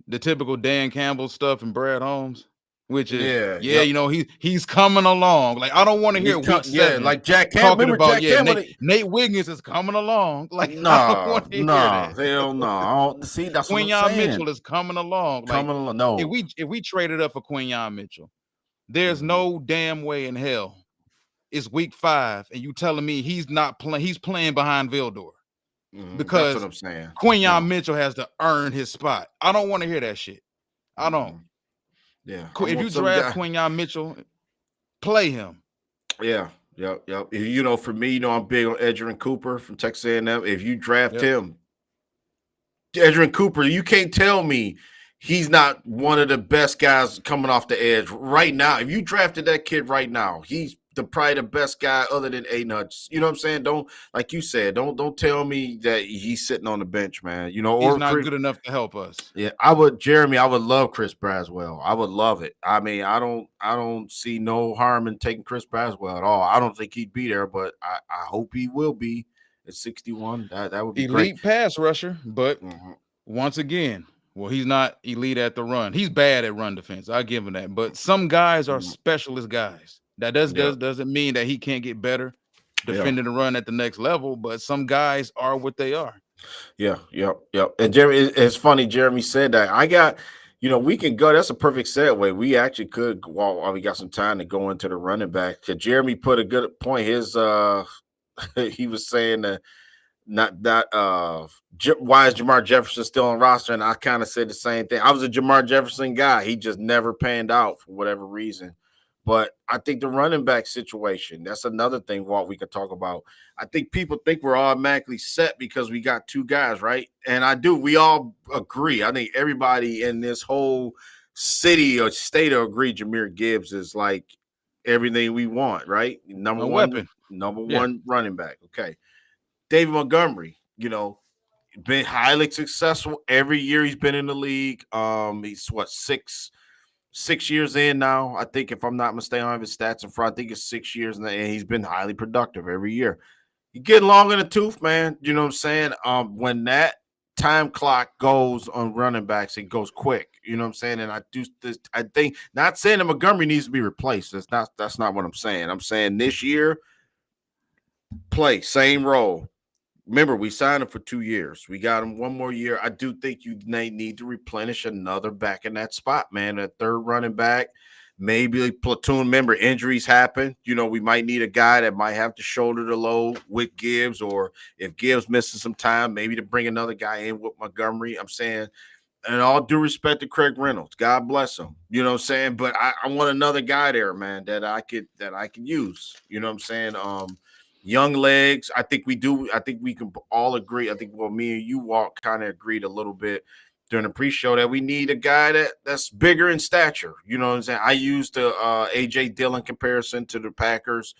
the typical Dan Campbell stuff and Brad Holmes, which is, yeah, yeah, yep. he's coming along. Like, I don't want to hear week Yeah, 7 like Jack Campbell. talking Remember about, Jack yeah, Campbell? Nate Wiggins is coming along. Like, I don't Nah, want to hear nah, that. hell no. I don't, see, that's what I'm Quinyon saying. Mitchell is coming along. Like, Coming along, no. if we traded up for Quinyon Mitchell, there's Mhm, no damn way in hell it's week 5 and you telling me he's not playing, he's playing behind Vildor, that's what because I'm saying. Quinyon No. Mitchell has to earn his spot. I don't want to hear that shit. I don't. Mhm. Yeah, I If want you some draft guy. Quinyon Mitchell, play him. Yeah, yep, yep. For me, I'm big on Edgerrin Cooper from Texas A&M. If you draft Yep. him, Edgerrin Cooper, you can't tell me he's not one of the best guys coming off the edge right now. If you drafted that kid right now, he's probably the best guy other than A Nuts. You know what I'm saying? Don't, like you said, don't tell me that he's sitting on the bench, man. He's Or not Chris. good enough to help us. Yeah, Jeremy. I would love Chris Braswell. I would love it. I mean, I don't see no harm in taking Chris Braswell at all. I don't think he'd be there, but I hope he will be at 61. That would be great. Elite pass rusher, but Mm-hmm. once again, well, he's not elite at the run. He's bad at run defense. I give him that. But some guys are Mm-hmm. specialist guys. That Yeah. doesn't mean that he can't get better Yeah. defending the run at the next level. But some guys are what they are. Yeah, yep, yep. And Jeremy, it's funny. Jeremy said that. We can go. That's a perfect segue. We actually could, while we got some time to go into the running back. 'Cause Jeremy put a good point. He was saying that why is Jamar Jefferson still on roster? And I kind of said the same thing. I was a Jamar Jefferson guy. He just never panned out for whatever reason. But I think the running back situation, that's another thing, Walt, we could talk about. I think people think we're automatically set because we got 2 guys, right? And I do. We all agree. I think everybody in this whole city or state will agree Jahmyr Gibbs is like everything we want, right? Number A one, weapon. number Yeah. one running back. Okay. David Montgomery, been highly successful every year he's been in the league. He's what, six years in now. I think, if I'm not mistaken, I have his stats in front. I think it's 6 years, and he's been highly productive every year. You get long in the tooth, man. You know what I'm saying? When that time clock goes on running backs, it goes quick. You know what I'm saying? And I think, not saying that Montgomery needs to be replaced. That's not what I'm saying. I'm saying this year, play same role. Remember, we signed him for 2 years. We got him one more year. I do think you need to replenish another back in that spot, man. A third running back, maybe a platoon member. Injuries happen. We might need a guy that might have to shoulder the load with Gibbs, or if Gibbs misses some time, maybe to bring another guy in with Montgomery. I'm saying, and all due respect to Craig Reynolds, God bless him. You know what I'm saying? But I want another guy there, man, that I could use. You know what I'm saying? Young legs. I think we do. I think we can all agree. I think, well, me and you walk kind of agreed a little bit during the pre-show that we need a guy that's bigger in stature. You know what I'm saying? I used the AJ Dillon comparison to the Packers.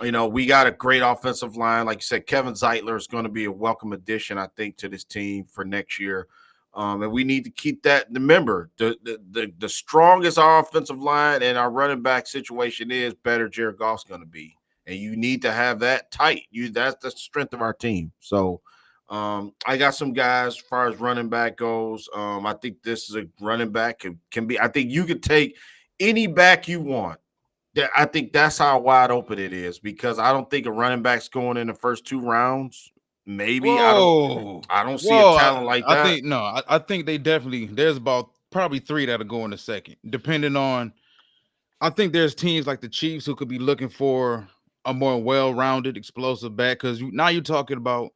We got a great offensive line. Like you said, Kevin Zeitler is going to be a welcome addition, I think, to this team for next year. And we need to keep that. Remember, the strongest our offensive line and our running back situation is, better Jared Goff's going to be, and you need to have that tight. That's the strength of our team. So, I got some guys as far as running back goes. I think this is a running back can be. I think you could take any back you want. I think that's how wide open it is, because I don't think a running back's going in the first 2 rounds. Maybe I don't. Whoa, I don't see a whoa! talent like I that. think no. I think they definitely. There's about probably three that'll go in a second, depending on. I think there's teams like the Chiefs who could be looking for a more well-rounded, explosive back, because now you're talking about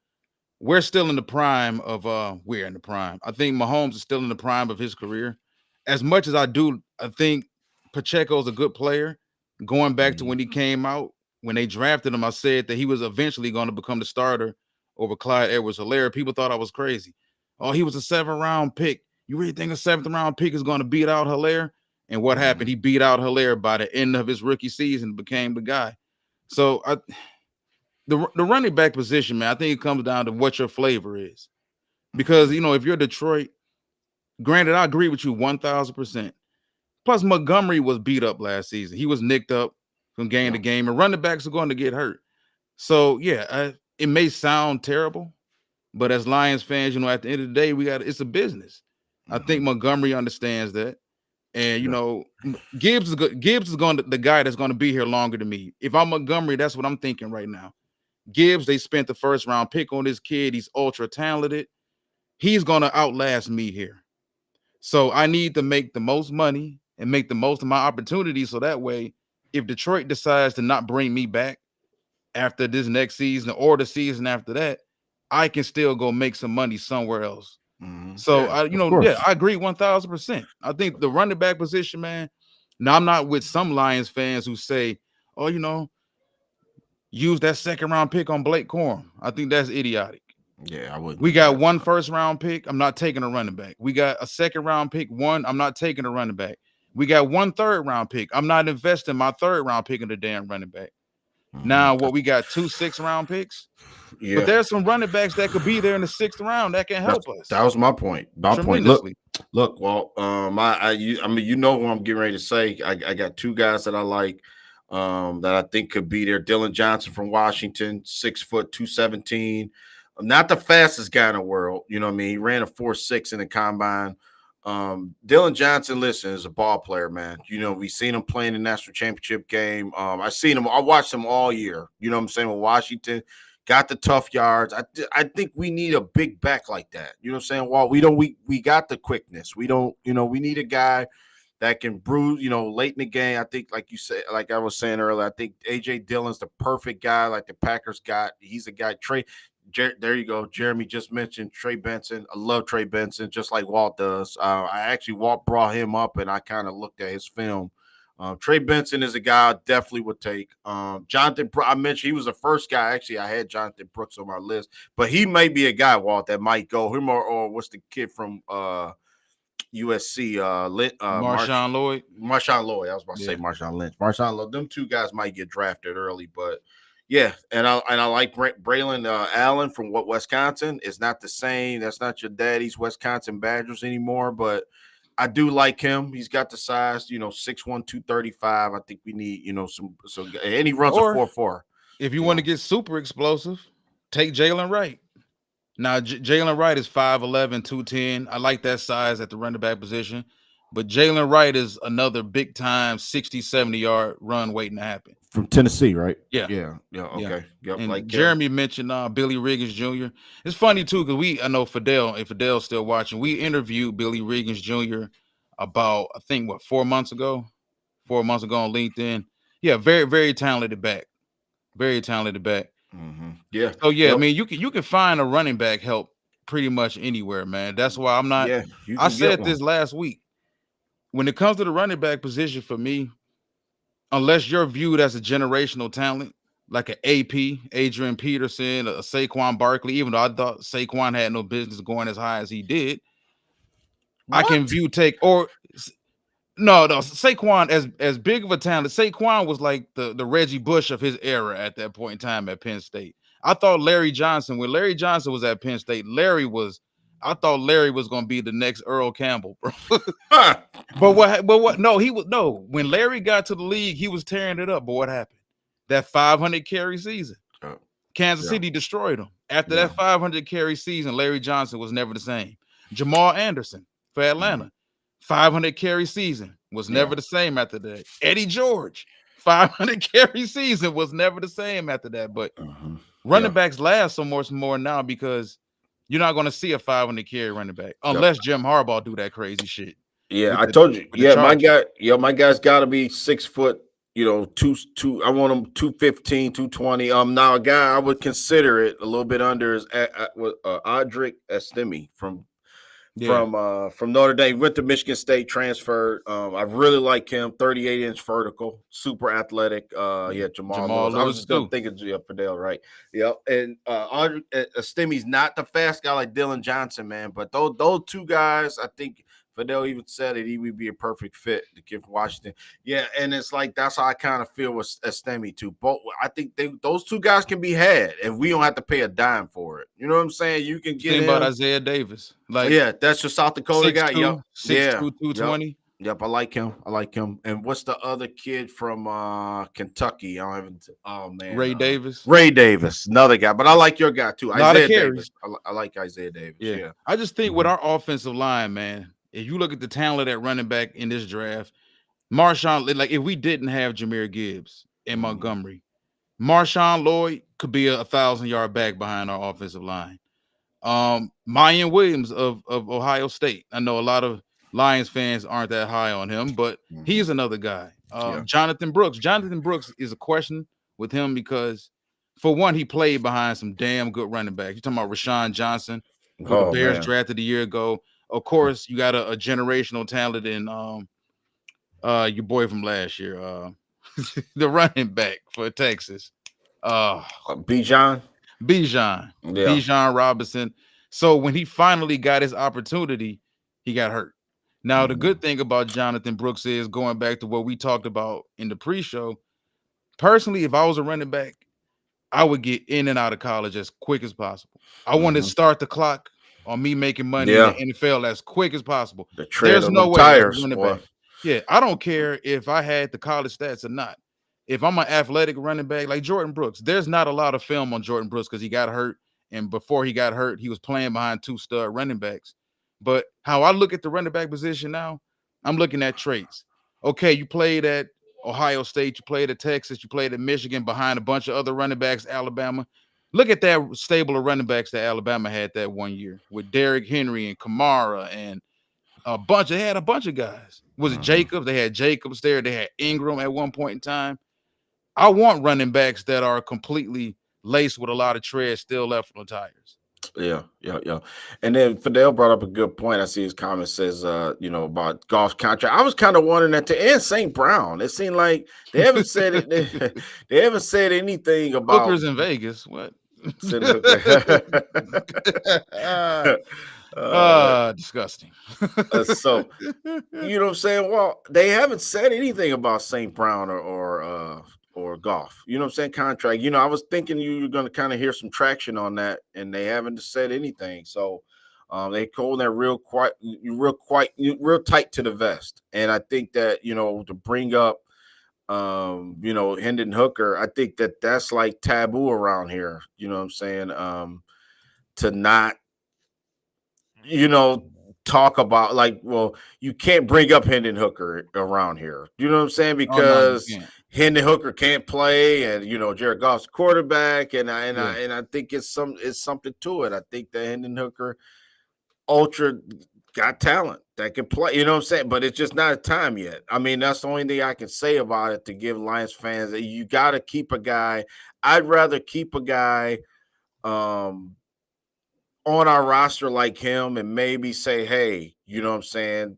we're still in the prime of we're in the prime. I think Mahomes is still in the prime of his career. As much as I think Pacheco's a good player. Going back to when he came out, when they drafted him, I said that he was eventually going to become the starter over Clyde Edwards-Helaire. People thought I was crazy. Oh, he was a 7th-round pick. You really think a 7th-round pick is going to beat out Helaire? And what happened? He beat out Helaire by the end of his rookie season, became the guy. So the running back position, man, I think it comes down to what your flavor is. Because, if you're Detroit, granted, I agree with you 1,000%. Plus, Montgomery was beat up last season. He was nicked up from game to game, and running backs are going to get hurt. So, yeah, it may sound terrible, but as Lions fans, at the end of the day, it's a business. I think Montgomery understands that. And, Gibbs is good. Gibbs is the guy that's going to be here longer than me. If I'm Montgomery, that's what I'm thinking right now. Gibbs, they spent the 1st-round pick on this kid. He's ultra talented. He's going to outlast me here. So I need to make the most money and make the most of my opportunities. So that way, if Detroit decides to not bring me back after this next season or the season after that, I can still go make some money somewhere else. So I agree 1,000%. I think the running back position, man. Now I'm not with some Lions fans who say, "Oh, use that 2nd-round pick on Blake Corum." I think that's idiotic. Yeah, I wouldn't. We got one 1st-round pick. I'm not taking a running back. We got a 2nd-round pick. I'm not taking a running back. We got one 3rd-round pick. I'm not investing my 3rd-round pick in the damn running back. Now, we got 2 6th-round picks. Yeah, but there's some running backs that could be there in the 6th round that can help us. That was my point. Look. Well, I mean, who I'm getting ready to say. I got 2 guys that I like, that I think could be there. Dylan Johnson from Washington, 6 foot, 217. Not the fastest guy in the world. You know what I mean? He ran a 4.6 in the combine. Dylan Johnson, listen, is a ball player, man. We've seen him playing the national championship game. I watched him all year. You know what I'm saying? With Washington, got the tough yards. I think we need a big back like that. You know what I'm saying? Well, we got the quickness. We don't, we need a guy that can bruise, late in the game. I think, like you said, like I was saying earlier, I think AJ Dillon's the perfect guy, like the Packers got. He's a guy. There you go. Jeremy just mentioned Trey Benson. I love Trey Benson, just like Walt does. Walt brought him up, and I kind of looked at his film. Trey Benson is a guy I definitely would take. Jonathan, I mentioned he was the first guy. Actually, I had Jonathan Brooks on my list, but he may be a guy, Walt, that might go. Him or what's the kid from USC? Marshawn Lloyd. Marshawn Lloyd. I was about to say Marshawn Lynch. Marshawn Lloyd. Them 2 guys might get drafted early, but. Yeah, and I like Braylon Allen from Wisconsin. It's not the same. That's not your daddy's Wisconsin Badgers anymore, but I do like him. He's got the size, 6'1", 235. I think we need, some and he runs a 4.4. If you want to get super explosive, take Jalen Wright. Now, Jalen Wright is 5'11", 210. I like that size at the running back position. But Jalen Wright is another big-time 60, 70-yard run waiting to happen. From Tennessee, right? Yeah. Okay. Yep. And like Jeremy mentioned Billy Riggins Jr. It's funny, too, because I know if Fidel's still watching, we interviewed Billy Riggins Jr. about, I think, 4 months ago? 4 months ago on LinkedIn. Yeah, very, very talented back. Very talented back. Mm-hmm. Yeah. So, yeah, I mean, you can find a running back help pretty much anywhere, man. That's why I'm not – I said this last week. When it comes to the running back position for me, unless you're viewed as a generational talent, like an AP, Adrian Peterson, a Saquon Barkley, even though I thought Saquon had no business going as high as he did, I can view Saquon as big of a talent. Saquon was like the Reggie Bush of his era at that point in time at Penn State. I thought Larry Johnson, when Larry Johnson was at Penn State, Larry was I thought Larry was gonna be the next Earl Campbell, bro. Huh. But what? No, he was no. When Larry got to the league, he was tearing it up. But what happened? That 500 carry season, Oh, Kansas yeah, City destroyed him. After yeah. that 500 carry season, Larry Johnson was never the same. Jamal Anderson for Mhm. Atlanta, 500 carry season was Yeah. never the same after that. Eddie George, 500 carry season was never the same after that. But Mhm. running Yeah. backs last so much more now because you're not going to see a 500 carry running back Yep. unless Jim Harbaugh do that crazy shit Yeah, with I the told you. with the Yeah, my Chargers. guy. Yeah, my guy's got to be 6 foot. Two. I want him 215, 220. Now a guy I would consider it a little bit under is Audric Estime Yeah, from Notre Dame. Went to Michigan State, transferred. I really like him. 38-inch vertical, super athletic. yeah. Yeah, Jamal Jamal Lewis. I was Lewis just gonna too. think of Fidel, right? Yep. And Audrey Estime's not the fast guy like Dylan Johnson, man. But those two guys, I think Fidel even said it. He would be a perfect fit to give Washington. Yeah, and it's like that's how I kind of feel with Estime too. Both, I think those two guys can be had, and we don't have to pay a dime for it. You know what I'm saying? You can You get think about him. Isaiah Davis, like Yeah, that's your South Dakota six guy. Yep. two, six Yeah. two, two Yep. twenty. Yep. I like him. I like him. And what's the other kid from Kentucky? I don't even. Oh man, Ray Davis, Ray Davis, another guy. But I like your guy too, a lot of Isaiah Davis. carries. I like Isaiah Davis. Yeah, Yeah. I just think with Hmm. our offensive line, man, if you look at the talent at running back in this draft, Marshawn, like if we didn't have Jameer Gibbs in Hmm. Montgomery, Marshawn Lloyd could be a 1,000 yard back behind our offensive line. Mayan Williams of Ohio State. I know a lot of Lions fans aren't that high on him, but Hmm. he's another guy. Yeah. Jonathan Brooks. Jonathan Brooks is a question with him because, for one, he played behind some damn good running backs. You're talking about Rashawn Johnson, who the Oh Bears man. drafted a year ago. Of course, you got a generational talent in your boy from last year, the running back for Texas. Uh B. John. Bijan, Yeah. Bijan Robinson. So when he finally got his opportunity, he got hurt. Now, the Hmm. good thing about Jonathan Brooks is going back to what we talked about in the pre-show. Personally, if I was a running back, I would get in and out of college as quick as possible. I want to Hmm. start the clock on me making money in the Yeah. NFL as quick as possible. The tread There's on no them way as a tires, running boy. back. Yeah, I don't care if I had the college stats or not. If I'm an athletic running back like Jordan Brooks, there's not a lot of film on Jordan Brooks because he got hurt. And before he got hurt, he was playing behind two stud running backs. But how I look at the running back position now, I'm looking at traits. Okay, you played at Ohio State, you played at Texas, you played at Michigan behind a bunch of other running backs, Alabama. Look at that stable of running backs that Alabama had that one year with Derrick Henry and Kamara and they had a bunch of guys. Was it Hmm. Jacobs? They had Jacobs there. They had Ingram at one point in time. I want running backs that are completely laced with a lot of tread still left on the tires. Yeah, yeah, yeah. And then Fidel brought up a good point. I see his comment says, about golf contract. I was kind of wondering that to and St. Brown. It seemed like they haven't said it. They haven't said anything about Hookers in Vegas. What? Sid Hooker. uh, Disgusting. so you know what I'm saying? Well, they haven't said anything about St. Brown or golf. You know what I'm saying? Contract. I was thinking you were gonna kind of hear some traction on that, and they haven't said anything. So they hold that real tight to the vest. And I think that, to bring up Hendon Hooker, I think that that's like taboo around here. You know what I'm saying? To not you know, talk about like, well, you can't bring up Hendon Hooker around here. You know what I'm saying? Oh no, you Because can't. Hendon Hooker can't play, and Jared Goff's quarterback, and Yeah. I think it's something to it. I think that Hendon Hooker ultra got talent that can play. You know what I'm saying? But it's just not a time yet. I mean, that's the only thing I can say about it to give Lions fans that you got to keep a guy. I'd rather keep a guy. Um, on our roster like him and maybe say, hey, you know what I'm saying?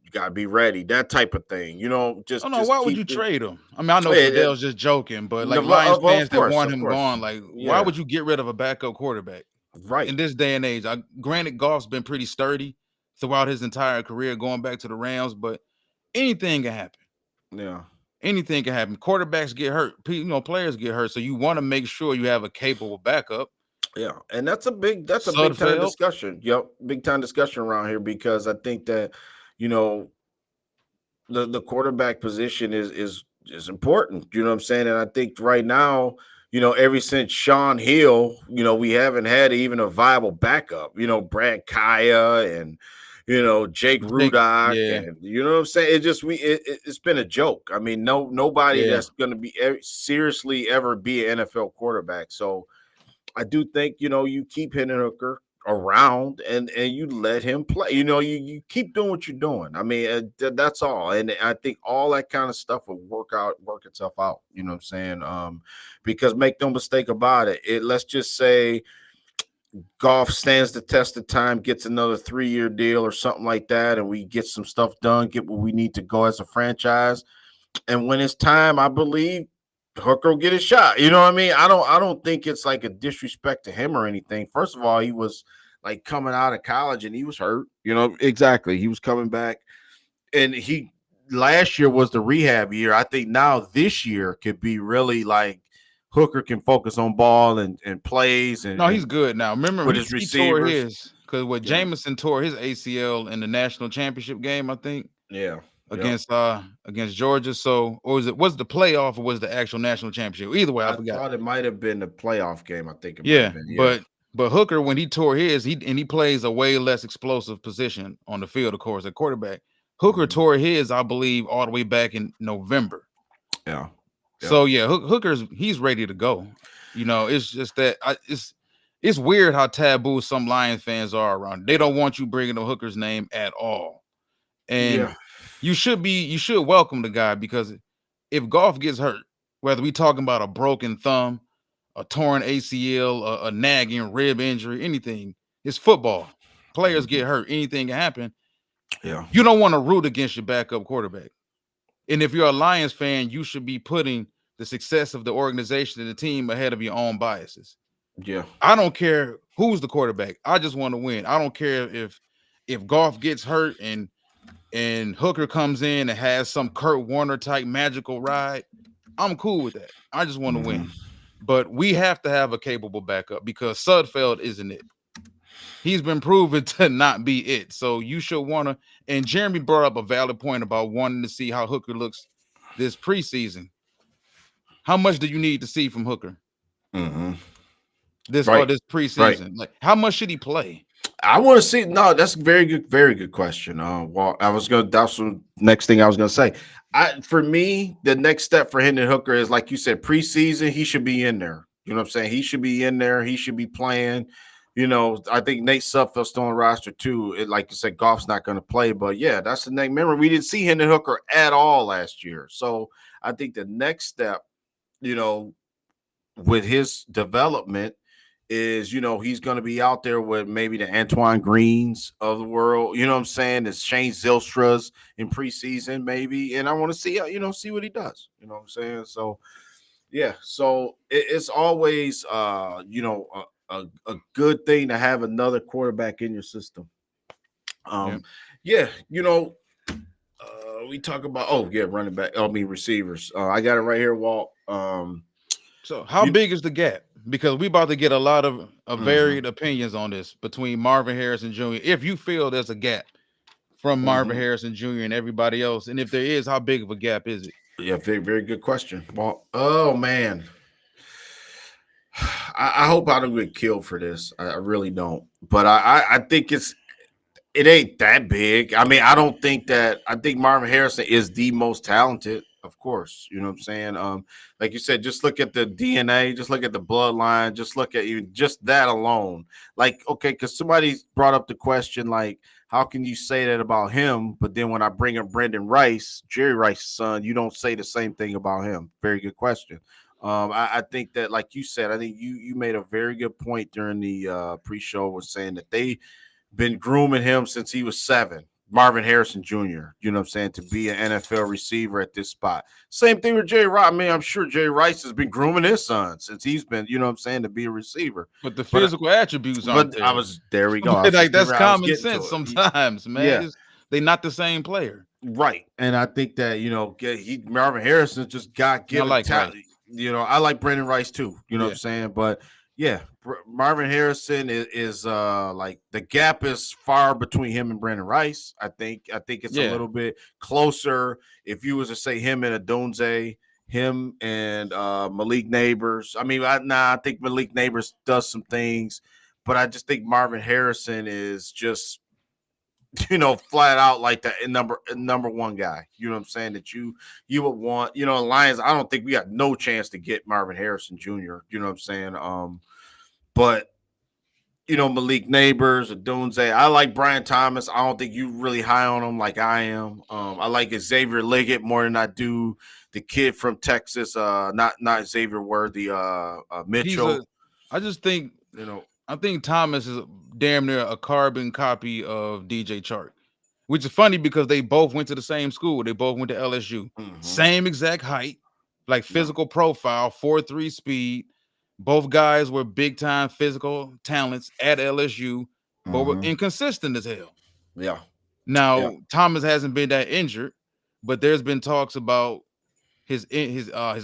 You gotta be ready, that type of thing. Oh no, Just why would you keep it. trade him? I mean, I know it, it Fidel's just joking, but like Lions of, fans that want of him course. gone, like why Yeah, would you get rid of a backup quarterback right. in this day and age? Granted, Goff's been pretty sturdy throughout his entire career, going back to the Rams, but anything can happen. Yeah. Anything can happen. Quarterbacks get hurt. Players get hurt. So you want to make sure you have a capable backup. Yeah, and that's a big time Sudfeld. discussion. Yep, big time discussion around here because I think that you know the quarterback position is important. You know what I'm saying? And I think right now, ever since Sean Hill, we haven't had even a viable backup. Brad Kaya and Jake Jake, Rudock, yeah, and you know what I'm saying. It's been a joke. I mean, nobody yeah. that's going to be seriously ever be an NFL quarterback. So I do think you keep Hendon Hooker around and you let him play. You keep doing what you're doing. I mean, that's all. And I think all that kind of stuff will work itself out. You know what I'm saying? Because make no mistake about it. Let's just say Golf stands the test of time, gets another 3-year deal or something like that, and we get some stuff done, get what we need to go as a franchise. And when it's time, I believe Hooker will get a shot. You know what I mean? I don't think it's like a disrespect to him or anything. First of all, he was like coming out of college and he was hurt. Exactly. He was coming back and he last year was the rehab year. I think now this year could be really like Hooker can focus on ball and plays No, and he's good now. Remember, with he his he tore receivers. his because what Yeah. Jameson tore his ACL in the national championship game, I think, Yeah. Yep. against Georgia. So, or was the playoff or was the actual national championship? Either way, I I forgot. thought it might have been the playoff game. I think it might have Yeah, been. Yeah. but Hooker when he tore his, he plays a way less explosive position on the field, of course, at quarterback. Hooker Mhm. tore his, I believe, all the way back in November. Yeah. Yep. So yeah, he's ready to go. It's just that it's weird how taboo some Lion fans are around. They don't want you bringing up Hooker's name at all, and Yeah. you should welcome the guy because if Golf gets hurt, whether we talking about a broken thumb, a torn ACL, a nagging rib injury, anything, it's football. Players Mhm. get hurt, anything can happen. Yeah. You don't want to root against your backup quarterback. And if you're a Lions fan, you should be putting the success of the organization and the team ahead of your own biases. Yeah. I don't care who's the quarterback. I just want to win. I don't care if Goff gets hurt and Hooker comes in and has some Kurt Warner type magical ride. I'm cool with that. I just want to Mhm. win. But we have to have a capable backup because Sudfeld isn't it. He's been proven to not be it. So you should want to. And Jeremy brought up a valid point about wanting to see how Hooker looks this preseason. How much do you need to see from Hooker Mhm. this or Right. this Right. preseason? Like, how much should he play? I want to see. No, that's a very good question. Well, that's the next thing I was gonna say. For me, the next step for Hendon Hooker is like you said, preseason. He should be in there. You know what I'm saying? He should be in there. He should be playing. I think Nate Sudfeld's still on the roster too. Like you said, Goff's not going to play, but yeah, that's the next. Remember, we didn't see Hendon Hooker at all last year, so I think the next step, you know, with his development is he's going to be out there with maybe the Antoine Greens of the world, you know what I'm saying, it's Shane Zylstra's in preseason maybe, and I want to see see what he does, you know what I'm saying. So yeah, so it's always a good thing to have another quarterback in your system. Yeah. um yeah, we talk about, oh yeah, running back, I mean receivers. I got it right here, Walt. So how You big is the gap? Because we about to get a lot of mhm, varied opinions on this between Marvin Harrison Jr. If you feel there's a gap from Marvin mhm. Harrison Jr. and everybody else, and if there is, how big of a gap is it? Yeah, very good question. Well, oh man, I hope I don't get killed for this. I really don't. But I think it ain't that big. I mean, I don't think that. I think Marvin Harrison is the most talented, of course. You know what I'm saying? Like you said, just look at the DNA, just look at the bloodline, just look at you, just that alone. Like, okay, because somebody brought up the question, like, how can you say that about him? But then when I bring up Brendan Rice, Jerry Rice's son, you don't say the same thing about him. Very good question. I think that, like you said, I think you made a very good point during the pre-show, was saying that they been grooming him since he was 7. Marvin Harrison Jr., you know what I'm saying, to be an NFL receiver at this spot. Same thing with Jay Rice. I mean, I'm sure Jay Rice has been grooming his son since he's been, you know what I'm saying, to be a receiver. But the But physical attributes aren't but I there. was there we go. I But was like just that's getting I was common getting sense to it. sometimes, man. Yeah, They not the same player. right. And I think that, Marvin Harrison just got And I given like Rice. talent. I like Brandon Rice too, you know what I'm Yeah. saying? But Yeah, Marvin Harrison is like the gap is far between him and Brandon Rice. I think it's a Yeah, little bit closer. If you was to say him and Adonze, him and Malik Neighbors. I mean, I think Malik Neighbors does some things, but I just think Marvin Harrison is just flat out like the number one guy. You know what I'm saying? That you would want. Lions. I don't think we got no chance to get Marvin Harrison Jr. You know what I'm saying? But Malik Neighbors, Adunze. I like Brian Thomas. I don't think you really high on him like I am. I like Xavier Liggett more than I do the kid from Texas. Not Xavier Worthy. he's a. Mitchell. I just think You know. I think Thomas is damn near a carbon copy of DJ Chark, which is funny because they both went to the same school. They both went to LSU. Mm-hmm. Same exact height, like Yeah. physical profile, 4.3 speed. Both guys were big time physical talents at LSU, but were Mm-hmm. inconsistent as hell. Yeah. Yeah. Now, Thomas hasn't been that injured, but there's been talks about his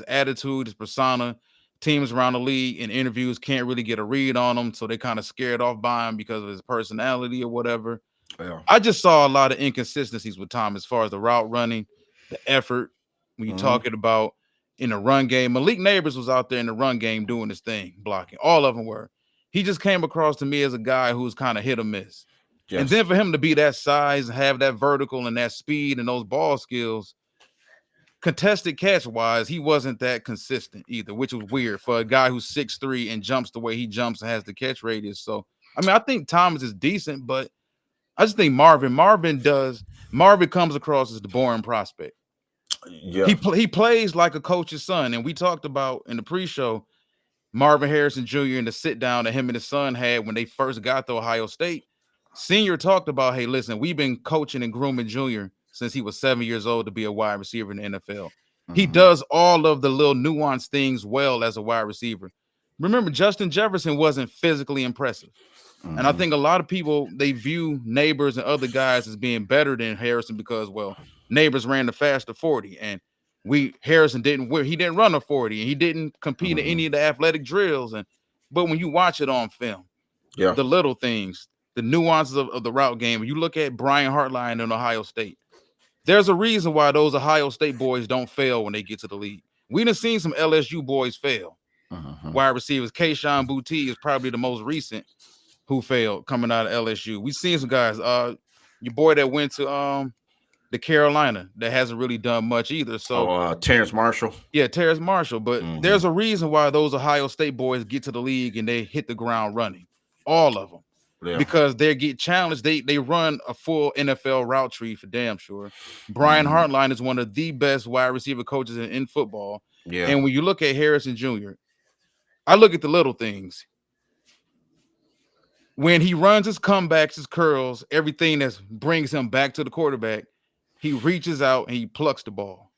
attitude, his persona. Teams around the league in interviews can't really get a read on him, so they kind of scared off by him because of his personality or whatever. Yeah. I just saw a lot of inconsistencies with Tom as far as the route running, the effort. When you're Mm-hmm. talking about in the run game, Malik Neighbors was out there in the run game doing his thing, blocking. All of them were. He just came across to me as a guy who's kind of hit or miss. And Yes. then for him to be that size, have that vertical and that speed and those ball skills, contested catch wise, he wasn't that consistent either, which was weird for a guy who's 6'3" and jumps the way he jumps and has the catch radius. So, I mean, I think Thomas is decent, but I just think Marvin comes across as the boring prospect. Yeah. He plays like a coach's son, and we talked about in the pre-show Marvin Harrison Jr. and the sit down that him and his son had when they first got to Ohio State. Senior talked about, hey, listen, we've been coaching and grooming Junior since he was 7 years old to be a wide receiver in the NFL. He Mm-hmm. does all of the little nuanced things well as a wide receiver. Remember, Justin Jefferson wasn't physically impressive. And I Mm-hmm. think a lot of people they view Neighbors and other guys as being better than Harrison because, well, Neighbors ran the faster 40, and Harrison didn't run a 40, and he didn't compete in Mm-hmm. any of the athletic drills. But when you watch it on film, Yeah. the little things, the nuances of the route game, when you look at Brian Hartline in Ohio State, there's a reason why those Ohio State boys don't fail when they get to the league. We done seen some LSU boys fail. Mm-hmm. Wide receivers, Kayshawn Boutte is probably the most recent who failed coming out of LSU. We've seen some guys. Your boy that went to the Carolina that hasn't really done much either. Oh, So Terrence Marshall. yeah, Terrace Marshall. But Mm-hmm. there's a reason why those Ohio State boys get to the league and they hit the ground running. All of them. Yeah. Because they get challenged. They run a full NFL route tree for damn sure. Brian Mm-hmm. Hartline is one of the best wide receiver coaches in football. Yeah. And when you look at Harrison Jr., I look at the little things. When he runs his comebacks, his curls, everything that brings him back to the quarterback, he reaches out and he plucks the ball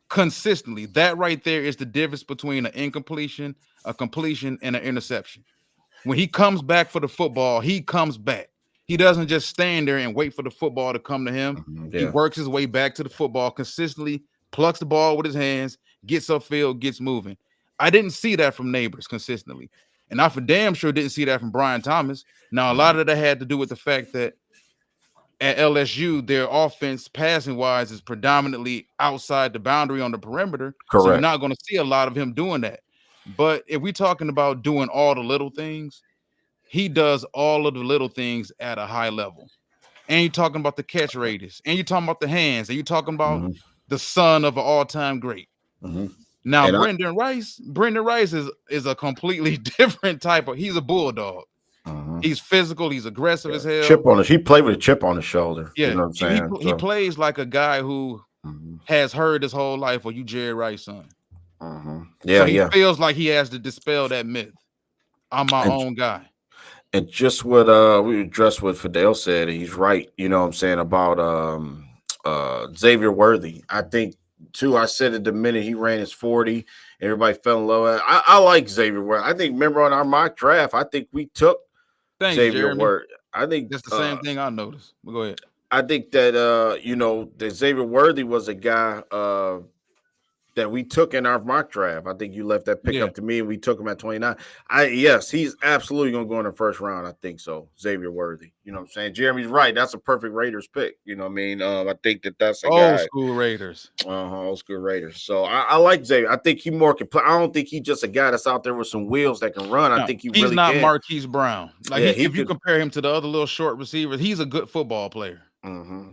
consistently. That right there is the difference between an incompletion, a completion, and an interception. When he comes back for the football, he comes back. He doesn't just stand there and wait for the football to come to him. Mm-hmm. He Yeah. works his way back to the football consistently, plucks the ball with his hands, gets upfield, gets moving. I didn't see that from Neighbors consistently. And I for damn sure didn't see that from Brian Thomas. Now, a lot of that had to do with the fact that at LSU, their offense passing wise is predominantly outside the boundary on the perimeter. So you're Correct. not going to see a lot of him doing that. But if we're talking about doing all the little things, he does all of the little things at a high level. And you're talking about the catch radius, and you're talking about the hands, and you're talking about Mm-hmm. the son of an all-time great. Mm-hmm. Now, And I. Brendan Rice is a completely different type of. He's a bulldog. Mm-hmm. He's physical. He's aggressive Yeah. as hell. Chip on his. He played with a chip on his shoulder. You Yeah, know what I'm saying? he So. plays like a guy who Mm-hmm. has heard his whole life, "Well, you Jerry Rice son." Mm-hmm. So Yeah. he Yeah. feels like he has to dispel that myth. I'm my And own guy. and just what we addressed what Fidel said, he's right. You know what I'm saying about Xavier Worthy. I think too. I said it the minute he ran his 40, everybody fell in love. I like Xavier Worthy. I think remember on our mock draft, I think we took Thanks, Xavier Jeremy. Worthy. I think That's the same thing I noticed. But go ahead. I think that that Xavier Worthy was a guy that we took in our mock draft. I think you left that pick Yeah. up to me, and we took him at 29. Yes, he's absolutely gonna go in the first round. I think so. Xavier Worthy. You know what I'm saying? Jeremy's right. That's a perfect Raiders pick. You know what I mean? I think that that's a Old guy. school Raiders. Old school Raiders. So I like Xavier. I think he more can play. I don't think he's just a guy that's out there with some wheels that can run. I No, think he he's really not can. Marquise Brown. Like Yeah, he if you could. compare him to the other little short receivers, he's a good football player.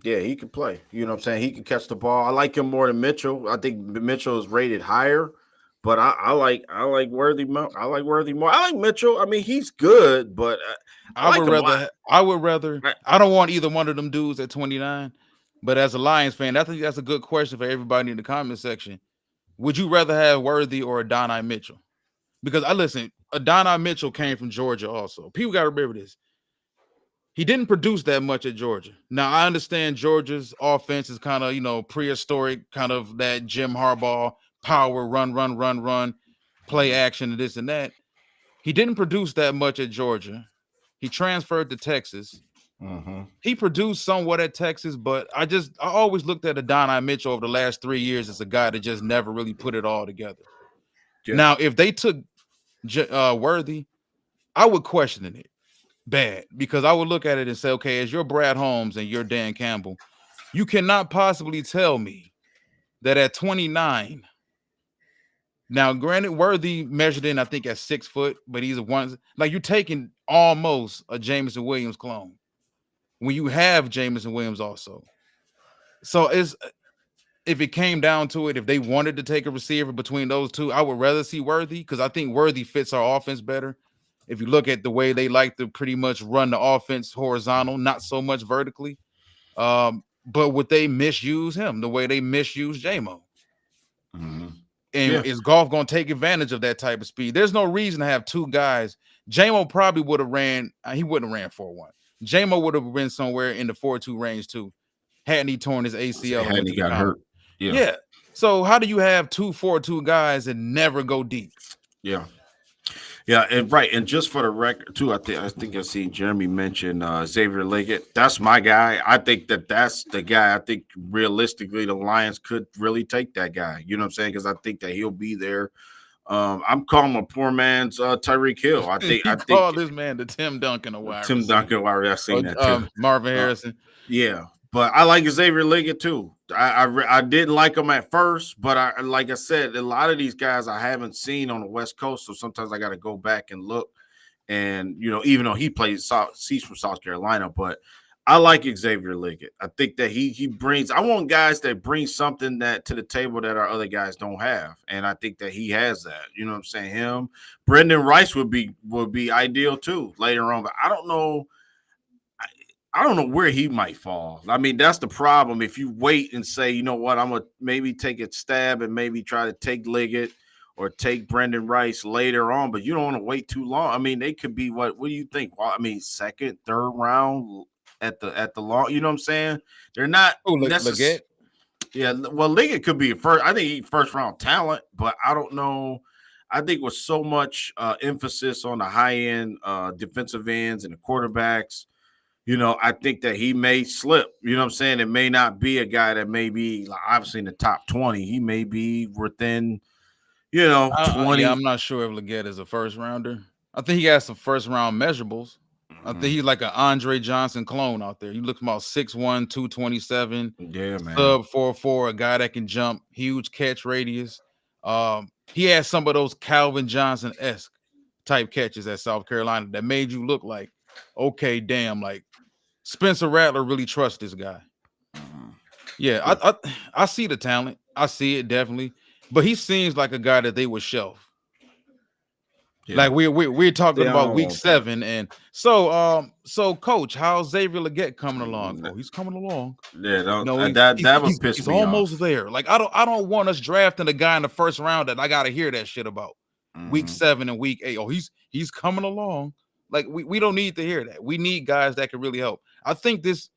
Yeah, he can play. You know what I'm saying? He can catch the ball. I like him more than Mitchell. I think Mitchell is rated higher, but I like Worthy more. I like Worthy more. I like Mitchell. I mean, he's good, but I I like would him a lot. rather. I would rather. I, I don't want either one of them dudes at 29. But as a Lions fan, I think that's a good question for everybody in the comment section. Would you rather have Worthy or Adonai Mitchell? Because I listen, Adonai Mitchell came from Georgia also. People got to remember this. He didn't produce that much at Georgia. Now, I understand Georgia's offense is kind of, prehistoric, kind of that Jim Harbaugh power, run, run, run, run, play action, and this and that. He didn't produce that much at Georgia. He transferred to Texas. mm-hmm. He produced somewhat at Texas, but I always looked at Adonai Mitchell over the last 3 years as a guy that just never really put it all together. Yeah. Now, if they took Worthy, I would question it bad because I would look at it and say, okay, as you're Brad Holmes and you're Dan Campbell, you cannot possibly tell me that at 29. Now, granted, Worthy measured in, I think, at 6 foot, but he's a one. Like you're taking almost a Jameson Williams clone when you have Jameson Williams also. So if it came down to it, if they wanted to take a receiver between those two, I would rather see Worthy because I think Worthy fits our offense better. If you look at the way they like to pretty much run the offense horizontal, not so much vertically. But would they misuse him the way they misuse JMO? Mm-hmm. And Yeah. is golf going to take advantage of that type of speed? There's no reason to have two guys. JMO probably would have ran. He wouldn't have ran 4.1. JMO would have been somewhere in the 4.2 range too, hadn't he torn his ACL and Hadn't went he to the got combine. hurt? Yeah. Yeah. So how do you have 2.42 guys and never go deep? Yeah. Yeah, and right, and just for the record too, I think I see Jeremy mention Xavier Liggett. That's my guy. I think that's the guy. I think realistically, the Lions could really take that guy. You know what I'm saying? Because I think that he'll be there. I'm calling him a poor man's Tyreek Hill. I think He I think called this man the Tim Duncan a wide Tim receiver. Duncan. I've seen that too. Marvin Harrison. Yeah, but I like Xavier Liggett too. I didn't like him at first, but like I said, a lot of these guys I haven't seen on the West Coast, so sometimes I got to go back and look. And even though he's from South Carolina, but I like Xavier Liggett. I think that he brings. I want guys that bring something that to the table that our other guys don't have, and I think that he has that. You know what I'm saying? Him, Brendan Rice would be ideal too later on, but I don't know. I don't know where he might fall. I mean, that's the problem. If you wait and say, you know what, I'm gonna maybe take a stab and maybe try to take Liggett or take Brendan Rice later on, but you don't want to wait too long. I mean, they could be what do you think? Well, I mean, second, third round at the long. You know what I'm saying? They're not necessarily. Leggett. Yeah, well, Liggett could be a first. I think he's first round talent, but I don't know. I think with so much emphasis on the high end defensive ends and the quarterbacks. I think that he may slip. You know what I'm saying? It may not be a guy that may be like, obviously in the top 20. He may be within, Yeah, 20. I'm not sure if Leggett is a first rounder. I think he has some first round measurables. I think he's like an Andre Johnson clone out there. You look about 6'1", 227, Yeah, man. sub 4.4, a guy that can jump, huge catch radius. He has some of those Calvin Johnson-esque type catches at South Carolina that made you look like, okay, damn, like Spencer Rattler really trusts this guy. Yeah, I see the talent. I see it definitely, but he seems like a guy that they would shelf. Yeah. Like we're talking Yeah, I about don't week want that. 7, and so coach, how's Xavier Leggett coming along? Oh, he's coming along. Yeah, He's that would piss he's me off. almost there. Like I don't want us drafting a guy in the first round that I gotta hear that shit about. Week 7 and week 8. Oh, he's coming along. Like we don't need to hear that. We need guys that can really help. I think this.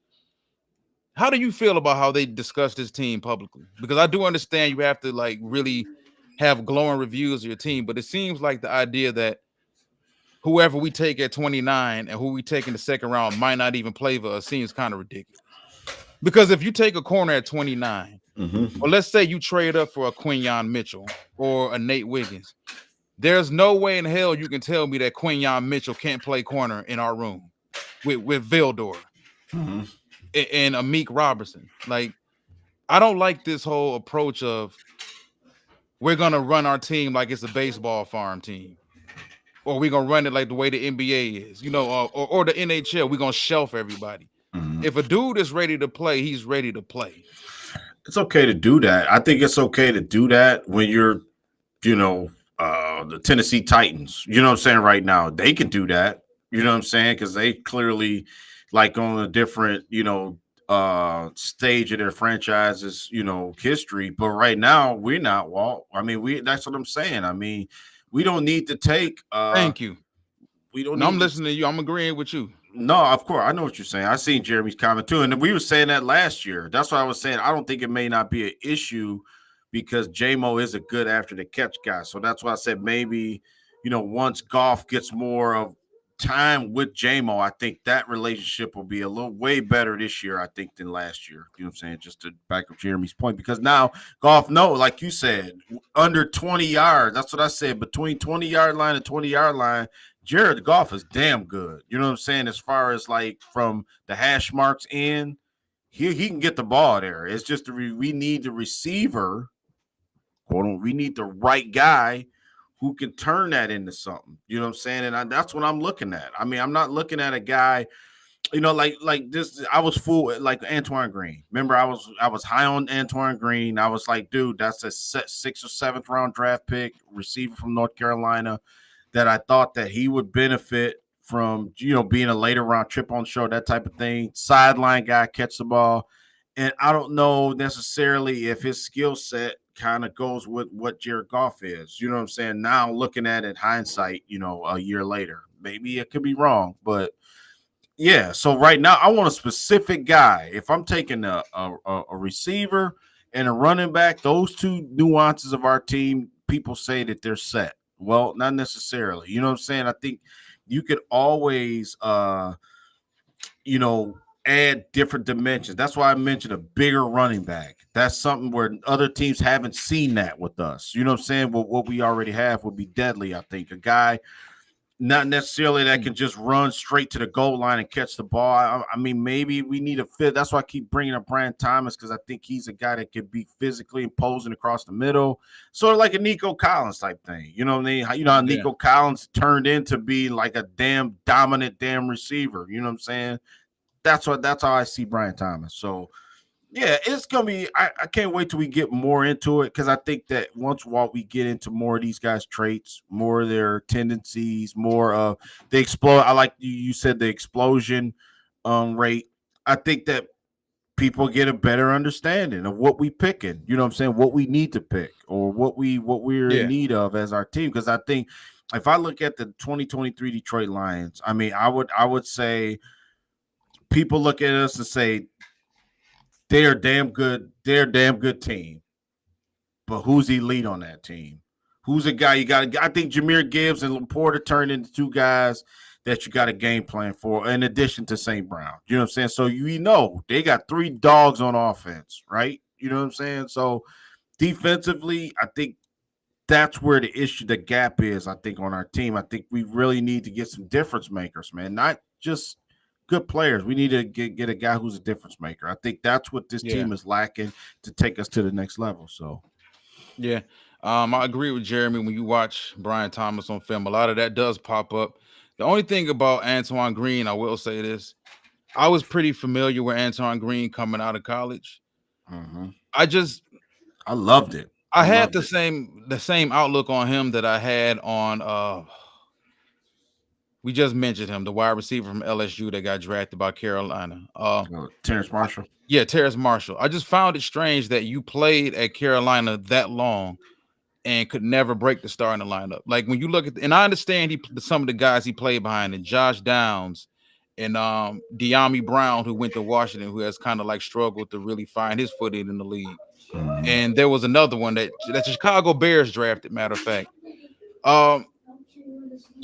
How do you feel about how they discuss this team publicly? Because I do understand you have to like really have glowing reviews of your team, but it seems like the idea that whoever we take at 29 and who we take in the second round might not even play for us seems kind of ridiculous. Because if you take a corner at 29 Mm-hmm. Or let's say you trade up for a Quinyon Mitchell or a Nate Wiggins. There's no way in hell you can tell me that Quinyon Mitchell can't play corner in our room with Vildor Mm-hmm. and Amik Robertson. Like, I don't like this whole approach of we're gonna run our team like it's a baseball farm team, or we're gonna run it like the way the NBA is, or the NHL. We're gonna shelf everybody. Mm-hmm. If a dude is ready to play, he's ready to play. It's okay to do that. I think it's okay to do that when you're, you know, the Tennessee Titans. You know what I'm saying? Right now, they can do that. You know what I'm saying? Because they clearly like on a different, stage of their franchise's, history. But right now, we're not, Walt. I mean, that's what I'm saying. I mean, we don't need to take Thank you. we don't No, I'm need to listening to you. I'm agreeing with you. no, of course, I know what you're saying. I seen Jeremy's comment too, and we were saying that last year. That's why I was saying I don't think it may not be an issue because JMO is a good after the catch guy. So that's why I said maybe once Goff gets more of time with JMO, I think that relationship will be a little way better this year. I think than last year. You know what I'm saying? Just to back up Jeremy's point, because now Goff, no, like you said, under 20 yards. That's what I said. Between 20-yard line and 20-yard line, Jared Goff is damn good. You know what I'm saying? As far as like from the hash marks in, he can get the ball there. It's just we need the receiver. We need the right guy who can turn that into something. You know what I'm saying? And that's what I'm looking at. I mean, I'm not looking at a guy. Like this. I was fooled like Antoine Green. Remember, I was high on Antoine Green. I was like, dude, that's a 6th or 7th round draft pick, receiver from North Carolina that I thought that he would benefit from, being a later round trip on show, that type of thing. Sideline guy, catch the ball. And I don't know necessarily if his skill set kind of goes with what Jared Goff is. You know what I'm saying? Now looking at it hindsight, a year later, maybe it could be wrong, but yeah. So right now, I want a specific guy. If I'm taking a receiver and a running back, those two nuances of our team, people say that they're set. Well, not necessarily. You know what I'm saying? I think you could always, you know, add different dimensions. That's why I mentioned a bigger running back. That's something where other teams haven't seen that with us. You know what I'm saying? Well, what we already have would be deadly, I think. A guy not necessarily that can just run straight to the goal line and catch the ball. I mean, maybe we need a fit. That's why I keep bringing up Brian Thomas, because I think he's a guy that could be physically imposing across the middle, sort of like a Nico Collins type thing. You know what I mean? You know how Yeah. Nico Collins turned into be like a damn dominant damn receiver. You know what I'm saying? That's how I see Brian Thomas. So yeah, it's gonna be. I can't wait till we get more into it, because I think that once we get into more of these guys' traits, more of their tendencies, more of the explode. I like you said the explosion rate. I think that people get a better understanding of what we picking. You know what I'm saying? What we need to pick, or what we're in Yeah. need of as our team. Because I think if I look at the 2023 Detroit Lions, I mean, I would say people look at us and say they're damn good. They're a damn good team. But who's elite on that team? Who's a guy you got to? I think Jahmyr Gibbs and Laporta turned into two guys that you got a game plan for, in addition to St. Brown. You know what I'm saying? So you know they got three dogs on offense, right? You know what I'm saying? So defensively, I think that's where the gap is, I think, on our team. I think we really need to get some difference makers, man. Not just good players. We need to get a guy who's a difference maker. I think that's what this Yeah. team is lacking to take us to the next level. So Yeah. I agree with Jeremy. When you watch Brian Thomas on film, a lot of that does pop up. The only thing about Antoine Green, I will say this: I was pretty familiar with Antoine Green coming out of college. mhm. I just I loved it. I I had loved the it. same outlook on him that I had on we just mentioned him, the wide receiver from LSU that got drafted by Carolina. Terrence Marshall. Yeah, Terrace Marshall. I just found it strange that you played at Carolina that long and could never break the starting lineup. Like when you look at, and I understand some of the guys he played behind, and Josh Downs and De'Ami Brown, who went to Washington, who has kind of like struggled to really find his footing in the league. Mhm. And there was another one that the Chicago Bears drafted. Matter of fact, um,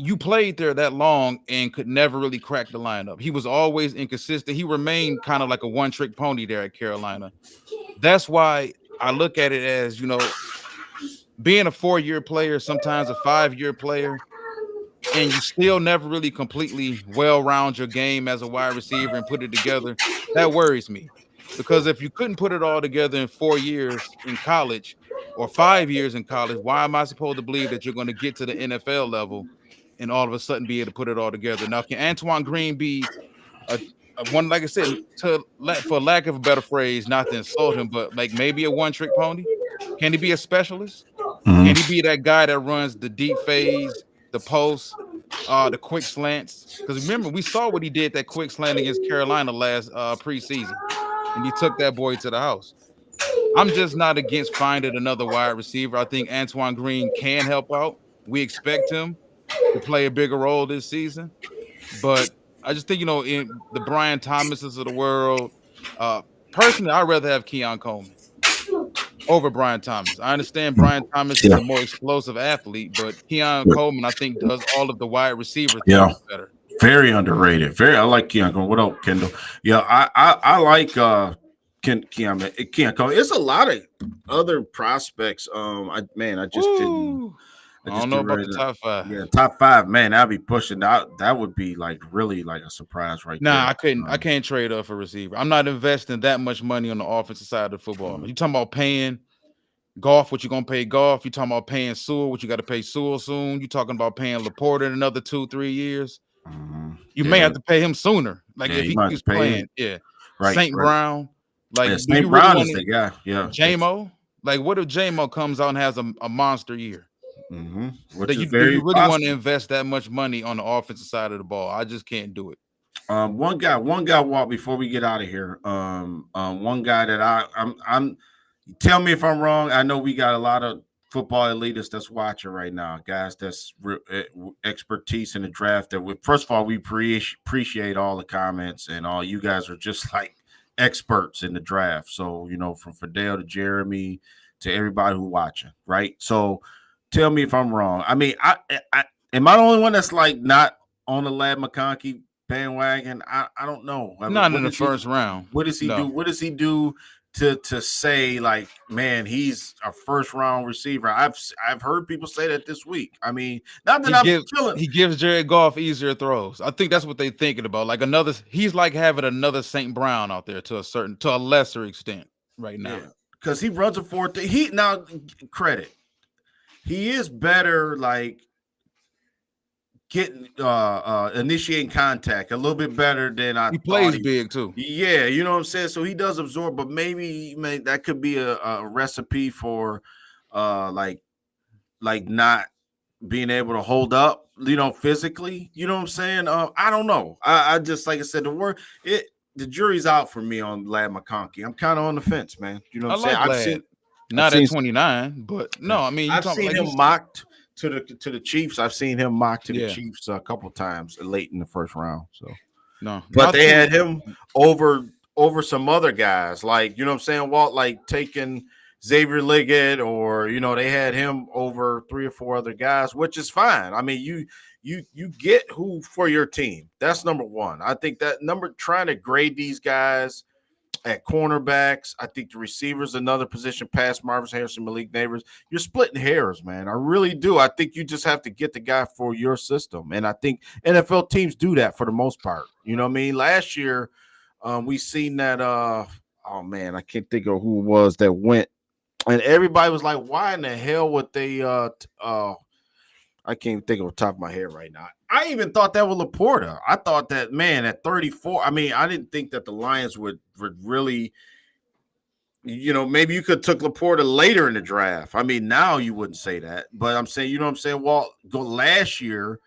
you played there that long and could never really crack the lineup. He was always inconsistent. He remained kind of like a one-trick pony there at Carolina. That's why I look at it as, being a 4-year player, sometimes a 5-year player, and you still never really completely well round your game as a wide receiver and put it together. That worries me, because if you couldn't put it all together in 4 years in college or 5 years in college, why am I supposed to believe that you're going to get to the NFL level and all of a sudden be able to put it all together? Now, can Antoine Green be a, a one, like I said, for lack of a better phrase, not to insult him, but like maybe a one trick pony? Can he be a specialist? Can he Mhm. be that guy that runs the deep phase, the post, the quick slants? Because remember, we saw what he did that quick slant against Carolina last preseason, and he took that boy to the house. I'm just not against finding another wide receiver. I think Antoine Green can help out. We expect him to play a bigger role this season, but I just think, in the Brian Thomases of the world, uh, personally, I'd rather have Keon Coleman over Brian Thomas. I understand Brian Thomas is Yeah, a more explosive athlete, but Keon but Coleman, I think, does all of the wide receiver yeah, things better. very underrated. I like Keon. What up, Kendall? Yeah, I like Keon. It's a lot of other prospects. I just didn't. Woo! I I just don't know get about ready the to. top five. Yeah, top five, man. I'd be pushing that. That would be like really like a surprise right there. Nah, I couldn't. I can't trade up for receiver. I'm not investing that much money on the offensive side of the football. Mm, You talking about paying Golf? What you gonna pay Golf? You talking about paying Sewell? What you got to pay Sewell soon? You talking about paying Laporta in another 2-3 years? You may yeah, have to pay him sooner. Like yeah. if You he might have keeps to pay him. playing, yeah. Right, Saint right. Brown. Like, Yeah, do you St. really Brown want is to the guy. Yeah, JMO? Like, what if JMO comes out and has a monster year? which That is do very you really want to possible. invest that much money on the offensive side of the ball? I just can't do it. One guy walked before we get out of here. One guy that I'm. Tell me if I'm wrong. I know we got a lot of football elitists that's watching right now, guys. That's expertise in the draft. That we, first of all, we appreciate all the comments and all you guys are just like experts in the draft. So from Fidel to Jeremy to everybody who watching, right? So tell me if I'm wrong. I mean, I am I the only one that's like not on the Lad McConkey bandwagon? I don't know. I mean, Not in the first round. what does he do? No. What does he do to say like, man, he's a first round receiver? I've heard people say that this week. I mean, not that He I'm gives killing. he gives Jared Goff easier throws. I think that's what they're thinking about. Like he's like having another St. Brown out there to a lesser extent right now. Yeah, because he runs a 4. He now credit. He is better like getting initiating contact a little bit better than I He thought plays he. big too. Yeah, you know what I'm saying. So he does absorb, but maybe that could be a recipe for like not being able to hold up, physically. You know what I'm saying? I don't know. I just like I said, the jury's out for me on Lad McConkey. I'm kind of on the fence, man. You know what I I'm saying? like Lad. I've Not at seen 29, but no, I mean you I've talk seen like him he's mocked to the Chiefs. I've seen him mocked to the yeah. Chiefs a couple times late in the first round. So, No, but not they too had him over some other guys, like what I'm saying, Walt, like taking Xavier Liggett, or they had him over 3 or 4 other guys, which is fine. I mean, you get who for your team. That's number one. I think that trying to grade these guys at cornerbacks. I think the receivers, another position past Marvin Harrison, Malik Neighbors. You're splitting hairs, man. I really do. I think you just have to get the guy for your system. And I think NFL teams do that for the most part. You know what I mean? Last year, we seen that oh man, I can't think of who it was that went. And everybody was like, why in the hell would they I can't think of the top of my head right now. I even thought that was Laporta. I thought that, man, at 34. I mean, I didn't think that the Lions would really, maybe you could took Laporta later in the draft. I mean, now you wouldn't say that, but I'm saying, you know what I'm saying? Well, last year,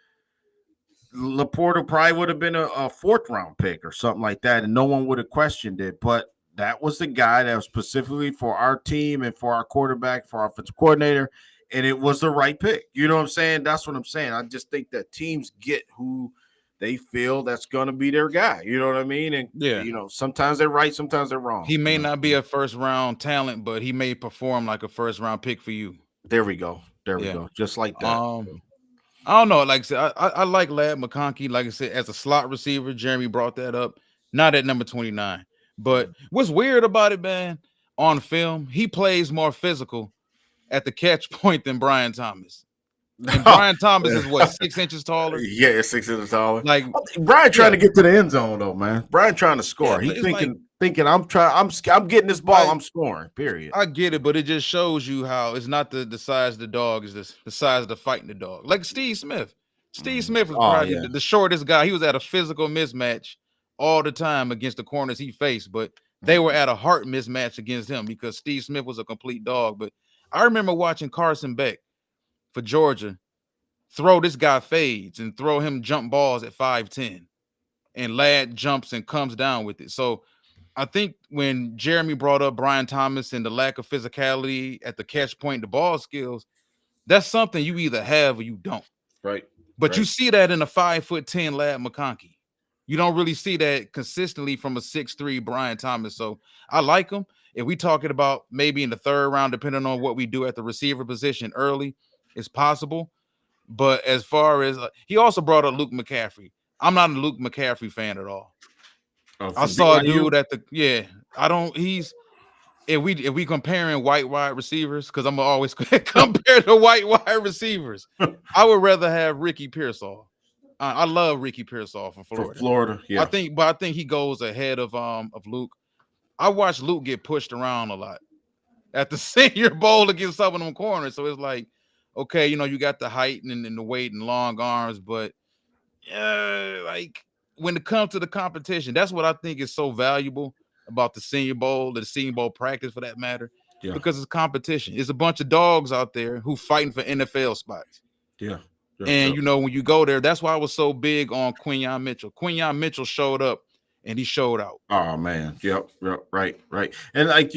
Laporta probably would have been a 4th-round pick or something like that, and no one would have questioned it. But that was the guy that was specifically for our team and for our quarterback, for our offensive coordinator, and it was the right pick. You know what I'm saying? That's what I'm saying. I just think that teams get who they feel that's going to be their guy. You know what I mean? And, yeah. Sometimes they're right, sometimes they're wrong. He may not be a first round talent, but he may perform like a first round pick for you. There we go. There we Yeah. go. Just like that. I don't know. Like I said, I like Lad McConkey. Like I said, as a slot receiver, Jeremy brought that up. Not at number 29. But what's weird about it, man, on film, he plays more physical at the catch point than Brian Thomas. And Brian Thomas is what, 6 inches taller? Yeah, it's 6 inches taller. Like, Brian trying yeah, to get to the end zone though, man. Brian trying to yeah, score. He but it's like thinking I'm getting this ball. I I'm scoring. Period. I get it, but it just shows you how it's not the size of the dog, is the size of the fighting the dog. Like Steve Smith. Steve Smith was Oh probably yeah. the shortest guy. He was at a physical mismatch all the time against the corners he faced, but they were at a heart mismatch against him because Steve Smith was a complete dog. But I remember watching Carson Beck for Georgia throw this guy fades and throw him jump balls at 5'10, and Ladd jumps and comes down with it. So I think when Jeremy brought up Brian Thomas and the lack of physicality at the catch point, the ball skills, that's something you either have or you don't. Right. But you Right. see that in a 5'10" Lad McConkey. You don't really see that consistently from a 6'3" Brian Thomas. So I like him. If we talking about maybe in the third round, depending on what we do at the receiver position early, it's possible. But as far as he also brought up Luke McCaffrey. I'm not a Luke McCaffrey fan at all. I From saw a BYU. dude at the I don't. He's if we comparing white wide receivers, because I'm gonna always compare the white wide receivers. I would rather have Ricky Pearsall. I love Ricky Pearsall from From Florida. Florida. Yeah. I think he goes ahead of Luke. I watched Luke get pushed around a lot at the Senior Bowl against some of them corners. So it's like, okay, you got the height and the weight and long arms, but like when it comes to the competition, that's what I think is so valuable about the Senior Bowl practice for that matter, Yeah. because it's competition. It's a bunch of dogs out there who fighting for NFL spots. Yeah. Yeah. And Yeah. when you go there, that's why I was so big on Quinyon Mitchell. Quinyon Mitchell showed up and he showed out. Oh man, yep, yep, right, right. And like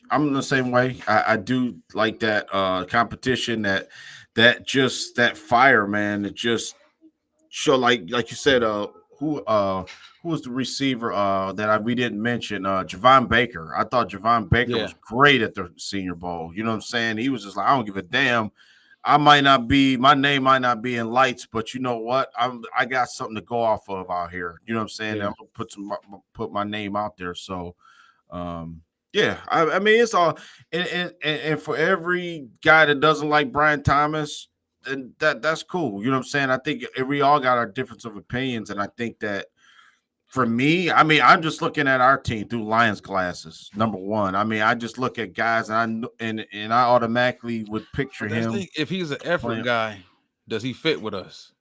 I'm the same way. I do like that competition, that fire, man. That just show like you said, who was the receiver we didn't mention? Javon Baker. I thought Javon Baker Yeah. was great at the Senior Bowl. You know what I'm saying? He was just like, I don't give a damn. My name might not be in lights, but you know what? I got something to go off of out here. You know what I'm saying? Yeah. I'm gonna put my name out there. So, yeah, I mean it's all and for every guy that doesn't like Brian Thomas, and that's cool. You know what I'm saying? I think we all got our difference of opinions, and I think that for me, I mean, I'm just looking at our team through Lions glasses. Number one, I mean, I just look at guys, and I automatically would picture But that's the him thing. If he's an effort playing. guy, does he fit with us?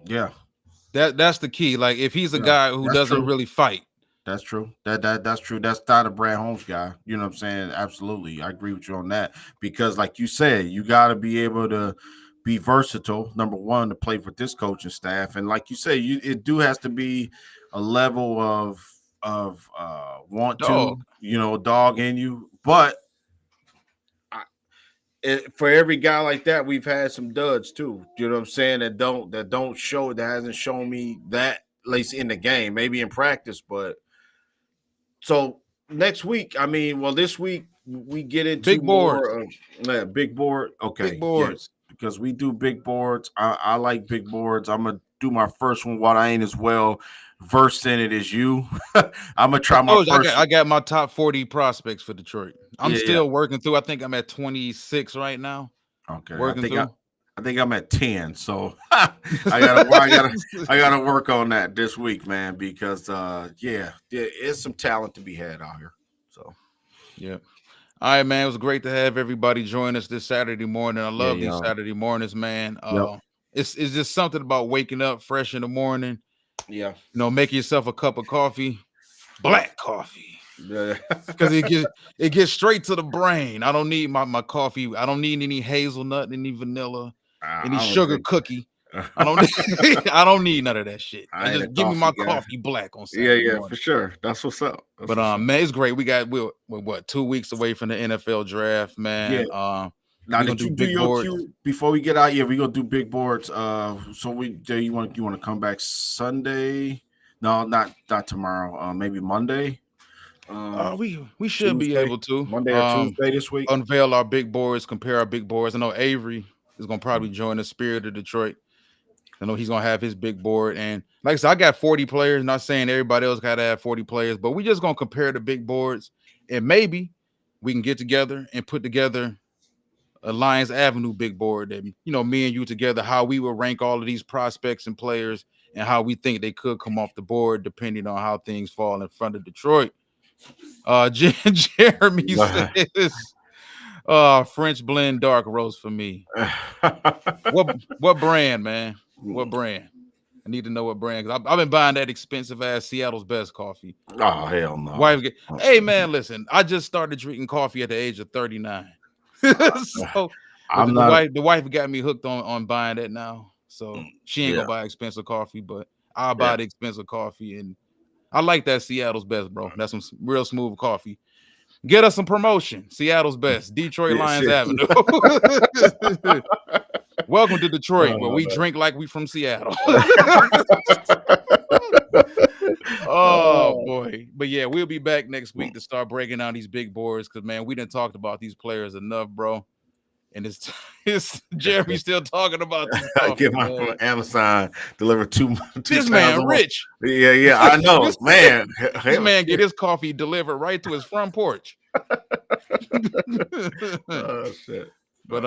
Yeah, That's the key. Like if he's a yeah, guy who that's doesn't true. really fight, That's true. That's true. That's not a Brad Holmes guy. You know what I'm saying? Absolutely. I agree with you on that. Because like you said, you gotta be able to be versatile, number one, to play for this coaching staff. And like you say, it do has to be a level of want dog. to, dog in you. But for every guy like that, we've had some duds too. You know what I'm saying? That hasn't shown me that, at least in the game, maybe in practice. But so next week, I mean, well, this week we get into Big boards. more big board. Big Okay, yeah, boards. because we do big boards. I like big boards. I'm gonna do my first one while I ain't as well versed in it as you. I'm gonna I try my told you first. I got my top 40 prospects for Detroit. I'm Yeah, yeah. still working through. I think I'm at 26 right now. Okay, Working through. I think I'm at 10. So I gotta work on that this week, man, because yeah, it's some talent to be had out here. So Yeah. All right, man. It was great to have everybody join us this Saturday morning. I yeah, love these y'all. Saturday mornings, man. Yep. It's just something about waking up fresh in the morning. Yeah. Making yourself a cup of coffee, black coffee, Yeah. because it gets straight to the brain. I don't need my coffee. I don't need any hazelnut, any vanilla, any I don't sugar drink. cookie. I don't I don't need none of that shit. I ain't a Just give me my coffee guy. coffee black on Yeah, Saturday yeah, for morning. sure. That's what's up. That's But what's up. man, it's great. We're what 2 weeks away from the NFL draft, Yeah. man. Now, We're gonna did do you do big your boards. cue before we get out? Yeah, we gonna do big boards. So you want to come back Sunday? No, not tomorrow. Maybe Monday. We should be Tuesday, able to Monday or Tuesday this week. unveil our big boards, compare our big boards. I know Avery is gonna probably join the Spirit of Detroit. I know he's gonna have his big board, and like I said, I got 40 players. Not saying everybody else got to have 40 players, but we just gonna compare the big boards, and maybe we can get together and put together a Lions Avenue big board that me and you together, how we will rank all of these prospects and players, and how we think they could come off the board depending on how things fall in front of Detroit. Jeremy says, French blend dark roast for me. What brand, man? What brand? I need to know what brand, because I've been buying that expensive ass Seattle's Best coffee. Oh, hell no. Hey man, listen, I just started drinking coffee at the age of 39. So the wife got me hooked on buying that now. So she ain't gonna buy expensive coffee, but I'll buy the expensive coffee. And I like that Seattle's Best, bro. That's some real smooth coffee. Get us some promotion. Seattle's Best, Detroit Lions Avenue. Welcome to Detroit, where we drink like we from Seattle. Oh boy. But yeah, we'll be back next week to start breaking down these big boards, because man, we didn't talk about these players enough, bro. And it's Jeremy still talking about this coffee. I get my Amazon delivered two this man rich. Yeah, I know. Man. This man get his coffee delivered right to his front porch. Oh shit. But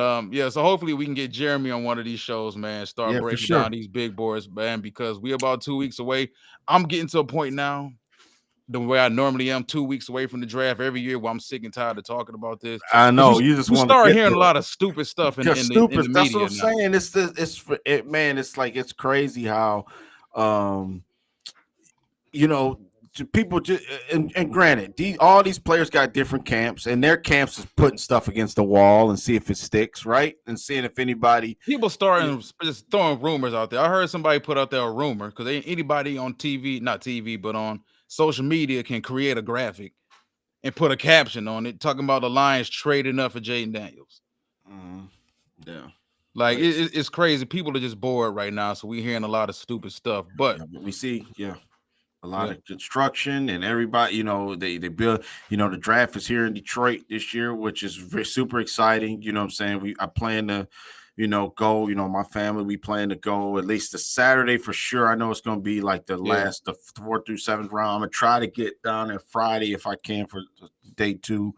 so hopefully we can get Jeremy on one of these shows, man. Start breaking down these big boards, man, because we're about 2 weeks away. I'm getting to a point now, the way I normally am, 2 weeks away from the draft every year, where I'm sick and tired of talking about this. I know you just want to start hearing a lot of stupid stuff in the media. That's what I'm saying. It's like it's crazy how people just and granted, all these players got different camps, and their camps is putting stuff against the wall and see if it sticks, right? And seeing if anybody people starting just throwing rumors out there. I heard somebody put out there a rumor, because anybody on not TV, but on social media can create a graphic and put a caption on it talking about the Lions trading up for Jaden Daniels. Yeah. Like it's crazy. People are just bored right now, so we're hearing a lot of stupid stuff. But we see, a lot of construction, and everybody, they build, the draft is here in Detroit this year, which is super exciting. You know what I'm saying? I plan to, go, my family, we plan to go at least a Saturday for sure. I know it's going to be like the 4th through 7th round. I'm going to try to get down there Friday if I can for day 2.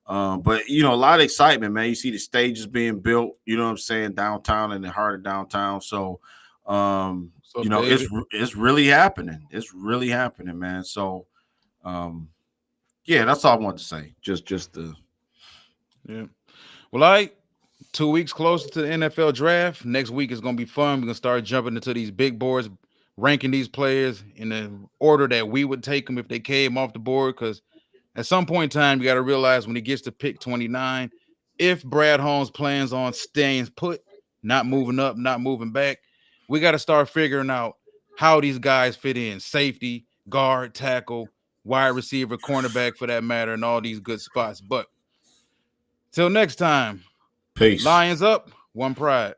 But, a lot of excitement, man. You see the stages being built, you know what I'm saying, downtown, in the heart of downtown. So, it's really happening. It's really happening, man. So, that's all I want to say. Just the. Yeah. Well, 2 weeks closer to the NFL draft. Next week is going to be fun. We're going to start jumping into these big boards, ranking these players in the order that we would take them if they came off the board. Because at some point in time, you got to realize when he gets to pick 29, if Brad Holmes plans on staying put, not moving up, not moving back, we got to start figuring out how these guys fit in: safety, guard, tackle, wide receiver, cornerback for that matter, and all these good spots. But till next time, peace. Lions up, one pride.